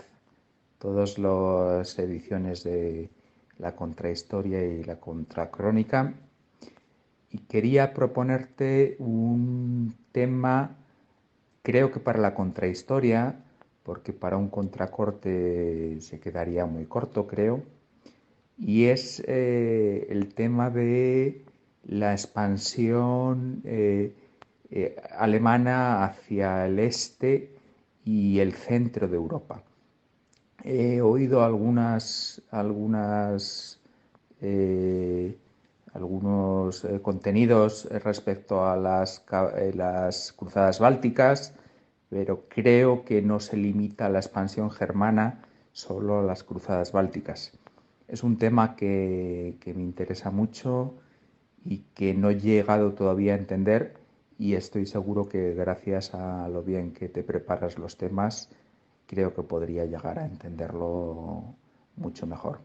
todas las ediciones de la contrahistoria y la contracrónica. Y quería proponerte un tema, creo que para la contrahistoria, porque para un contracorte se quedaría muy corto, creo, y es el tema de la expansión alemana hacia el este y el centro de Europa. He oído algunos contenidos respecto a las cruzadas bálticas, pero creo que no se limita a la expansión germana solo a las cruzadas bálticas. Es un tema que me interesa mucho y que no he llegado todavía a entender, y estoy seguro que gracias a lo bien que te preparas los temas, creo que podría llegar a entenderlo mucho mejor.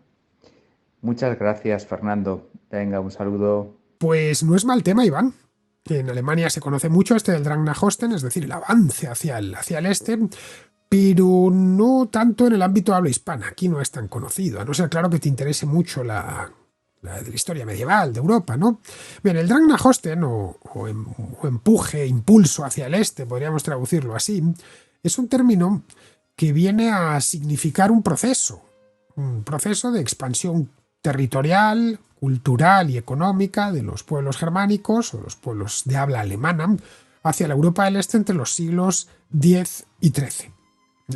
Muchas gracias, Fernando. Venga, un saludo. Pues no es mal tema, Iván. En Alemania se conoce mucho este del Drang nach Osten, es decir, el avance hacia el este, pero no tanto en el ámbito habla hispana. Aquí no es tan conocido, a no ser claro que te interese mucho la de la historia medieval de Europa, ¿no? Bien, el Drang nach Osten, o empuje, impulso hacia el este, podríamos traducirlo así, es un término que viene a significar un proceso de expansión territorial, cultural y económica de los pueblos germánicos o los pueblos de habla alemana hacia la Europa del Este entre los siglos X y XIII.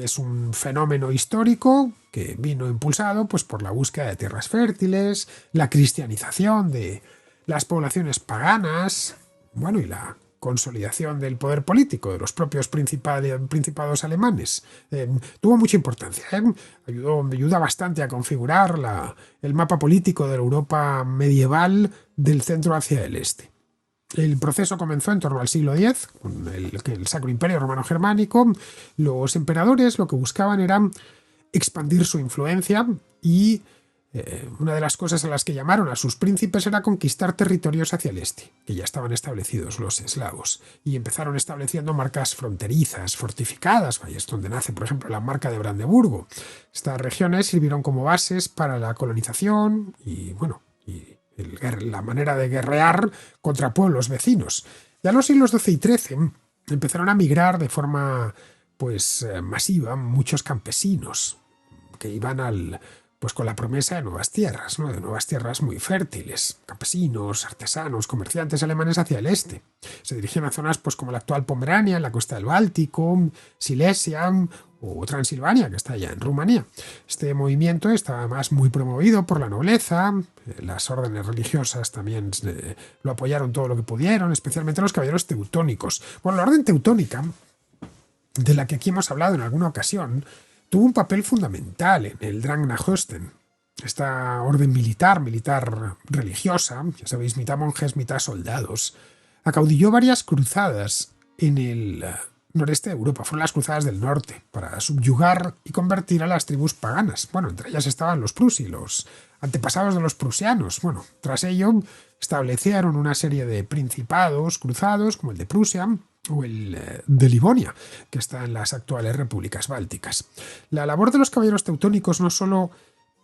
Es un fenómeno histórico que vino impulsado pues, por la búsqueda de tierras fértiles, la cristianización de las poblaciones paganas, bueno, y la consolidación del poder político de los propios principados alemanes. Tuvo mucha importancia. Ayuda bastante a configurar el mapa político de la Europa medieval del centro hacia el este. El proceso comenzó en torno al siglo X, con el Sacro Imperio Romano Germánico. Los emperadores lo que buscaban era expandir su influencia y una de las cosas a las que llamaron a sus príncipes era conquistar territorios hacia el este, que ya estaban establecidos los eslavos, y empezaron estableciendo marcas fronterizas, fortificadas. Ahí es donde nace, por ejemplo, la marca de Brandeburgo. Estas regiones sirvieron como bases para la colonización y, bueno, la manera de guerrear contra pueblos vecinos. Ya en los siglos XII y XIII empezaron a migrar de forma masiva muchos campesinos que iban con la promesa de nuevas tierras, ¿no? De nuevas tierras muy fértiles, campesinos, artesanos, comerciantes alemanes hacia el este. Se dirigían a zonas como la actual Pomerania, en la costa del Báltico, Silesia o Transilvania, que está allá en Rumanía. Este movimiento estaba además muy promovido por la nobleza, las órdenes religiosas también lo apoyaron todo lo que pudieron, especialmente los caballeros teutónicos. Bueno, la orden teutónica, de la que aquí hemos hablado en alguna ocasión, tuvo un papel fundamental en el Drang nach Osten. Esta orden militar religiosa, ya sabéis, mitad monjes, mitad soldados, acaudilló varias cruzadas en el noreste de Europa. Fueron las cruzadas del norte, para subyugar y convertir a las tribus paganas. Bueno, entre ellas estaban los prusi, los antepasados de los prusianos. Bueno, tras ello establecieron una serie de principados cruzados, como el de Prusia, o el de Livonia, que está en las actuales repúblicas bálticas. La labor de los caballeros teutónicos no solo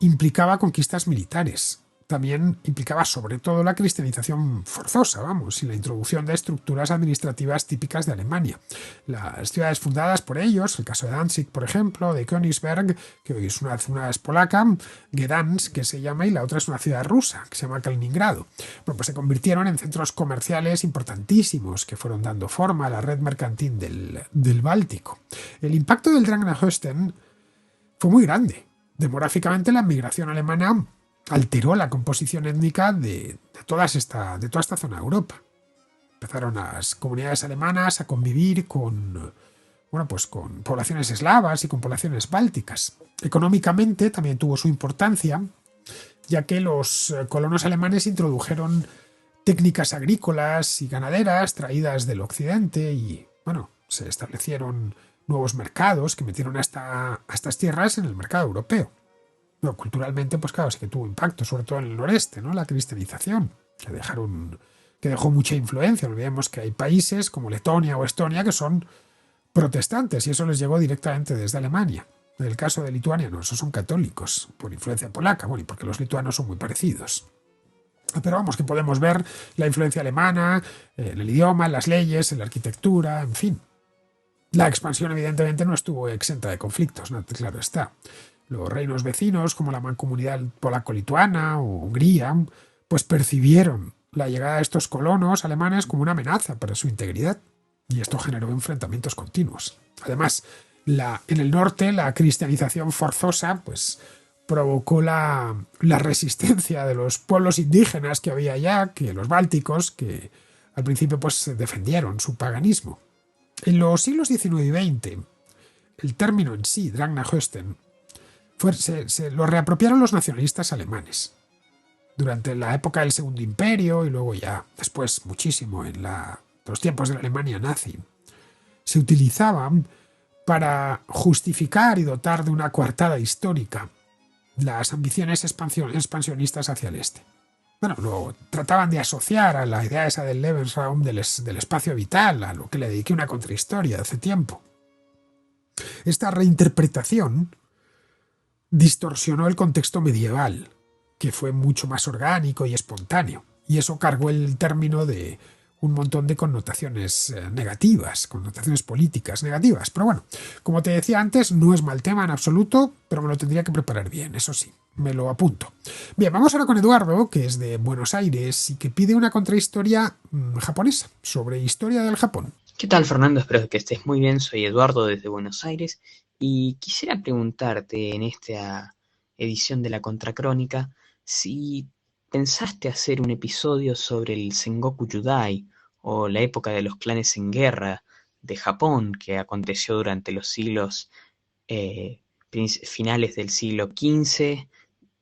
implicaba conquistas militares, también implicaba sobre todo la cristianización forzosa, y la introducción de estructuras administrativas típicas de Alemania. Las ciudades fundadas por ellos, el caso de Danzig, por ejemplo, de Königsberg, que hoy es una es polaca, Gdansk, que se llama, y la otra es una ciudad rusa, que se llama Kaliningrado. Bueno, pues se convirtieron en centros comerciales importantísimos que fueron dando forma a la red mercantil del Báltico. El impacto del Drang nach Osten fue muy grande. Demográficamente, la migración alemana alteró la composición étnica de toda esta zona de Europa. Empezaron las comunidades alemanas a convivir con poblaciones eslavas y con poblaciones bálticas. Económicamente también tuvo su importancia, ya que los colonos alemanes introdujeron técnicas agrícolas y ganaderas traídas del occidente y, se establecieron nuevos mercados que metieron a estas tierras en el mercado europeo. No, culturalmente, claro, sí que tuvo impacto, sobre todo en el noreste, ¿no? La cristianización, que dejó mucha influencia. Olvidemos que hay países como Letonia o Estonia que son protestantes y eso les llegó directamente desde Alemania. En el caso de Lituania, no, esos son católicos, por influencia polaca, y porque los lituanos son muy parecidos. Pero que podemos ver la influencia alemana en el idioma, en las leyes, en la arquitectura, en fin. La expansión, evidentemente, no estuvo exenta de conflictos, ¿no? Claro está. Los reinos vecinos, como la mancomunidad polaco-lituana o Hungría, percibieron la llegada de estos colonos alemanes como una amenaza para su integridad. Y esto generó enfrentamientos continuos. Además, en el norte, la cristianización forzosa provocó la resistencia de los pueblos indígenas que había allá, que los bálticos, que al principio defendieron su paganismo. En los siglos XIX y XX, el término en sí, Drang nach Osten, se lo reapropiaron los nacionalistas alemanes. Durante la época del Segundo Imperio y luego ya después muchísimo en los tiempos de la Alemania nazi, se utilizaban para justificar y dotar de una coartada histórica las ambiciones expansionistas hacia el este. Bueno, lo trataban de asociar a la idea esa del Lebensraum, del espacio vital, a lo que le dediqué una contrahistoria hace tiempo. Esta reinterpretación distorsionó el contexto medieval, que fue mucho más orgánico y espontáneo, y eso cargó el término de un montón de connotaciones negativas, connotaciones políticas negativas. Pero bueno, como te decía antes, no es mal tema en absoluto, pero me lo tendría que preparar bien, eso sí, me lo apunto. Bien, vamos ahora con Eduardo, que es de Buenos Aires y que pide una contrahistoria japonesa, sobre historia del Japón. ¿Qué tal, Fernando? Espero que estés muy bien. Soy Eduardo desde Buenos Aires y quisiera preguntarte en esta edición de la Contracrónica si pensaste hacer un episodio sobre el Sengoku Judai o la época de los clanes en guerra de Japón que aconteció durante los siglos finales del siglo XV,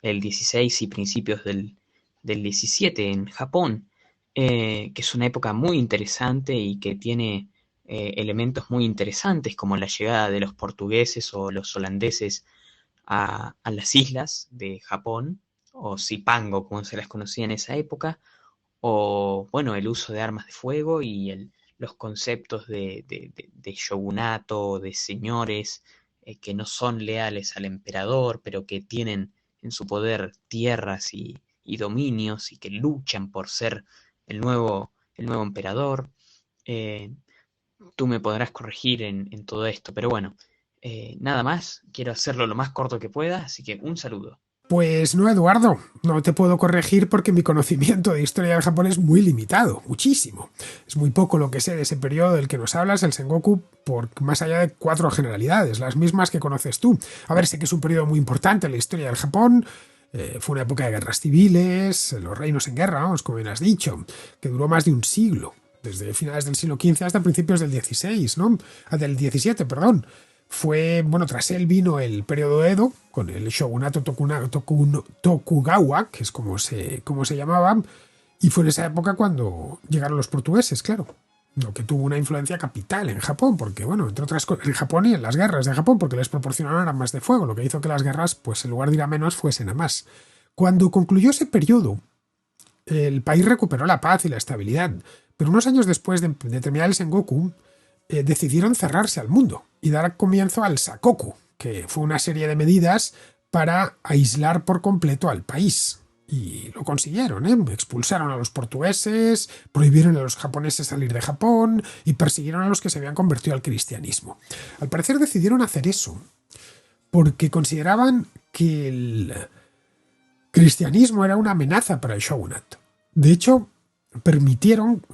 el XVI y principios del XVII en Japón. Que es una época muy interesante y que tiene elementos muy interesantes como la llegada de los portugueses o los holandeses a las islas de Japón, o Zipango como se las conocía en esa época, o bueno, el uso de armas de fuego y los conceptos de shogunato, de señores que no son leales al emperador, pero que tienen en su poder tierras y dominios y que luchan por ser el nuevo emperador. Tú me podrás corregir en todo esto, pero bueno, nada más, quiero hacerlo lo más corto que pueda, así que un saludo. Pues no, Eduardo, no te puedo corregir porque mi conocimiento de historia del Japón es muy limitado, muchísimo. Es muy poco lo que sé de ese periodo del que nos hablas, el Sengoku, por más allá de 4 generalidades, las mismas que conoces tú. A ver, sé que es un periodo muy importante en la historia del Japón. Fue una época de guerras civiles, los reinos en guerra, vamos, como bien has dicho, que duró más de un siglo, desde finales del siglo XV hasta principios del XVI, ¿no? Del XVII, perdón. Fue, bueno, tras él vino el periodo Edo, con el shogunato Tokugawa, que es como se llamaba, y fue en esa época cuando llegaron los portugueses, claro, lo que tuvo una influencia capital en Japón, porque, bueno, entre otras cosas, en Japón y en las guerras de Japón, porque les proporcionaron armas de fuego, lo que hizo que las guerras, pues en lugar de ir a menos, fuesen a más. Cuando concluyó ese periodo, el país recuperó la paz y la estabilidad, pero unos años después de terminar el Sengoku, decidieron cerrarse al mundo y dar comienzo al Sakoku, que fue una serie de medidas para aislar por completo al país. Y lo consiguieron, ¿eh? Expulsaron a los portugueses, prohibieron a los japoneses salir de Japón y persiguieron a los que se habían convertido al cristianismo. Al parecer decidieron hacer eso porque consideraban que el cristianismo era una amenaza para el shogunato. De hecho, permitieron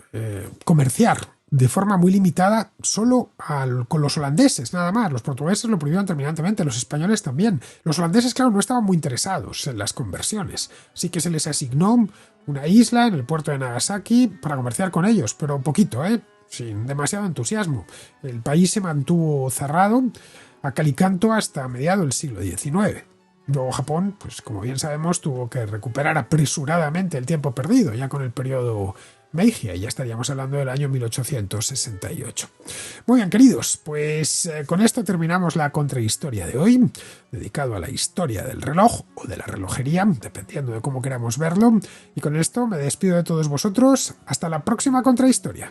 comerciar de forma muy limitada solo con los holandeses, nada más. Los portugueses lo prohibieron terminantemente, los españoles también. Los holandeses, claro, no estaban muy interesados en las conversiones, así que se les asignó una isla en el puerto de Nagasaki para comerciar con ellos, pero poquito, sin demasiado entusiasmo. El país se mantuvo cerrado a cal y canto hasta mediados del siglo XIX. Luego Japón, pues como bien sabemos, tuvo que recuperar apresuradamente el tiempo perdido, ya con el periodo Meiji, y ya estaríamos hablando del año 1868. Muy bien, queridos, pues con esto terminamos la contrahistoria de hoy, dedicado a la historia del reloj o de la relojería, dependiendo de cómo queramos verlo, y con esto me despido de todos vosotros. Hasta la próxima contrahistoria.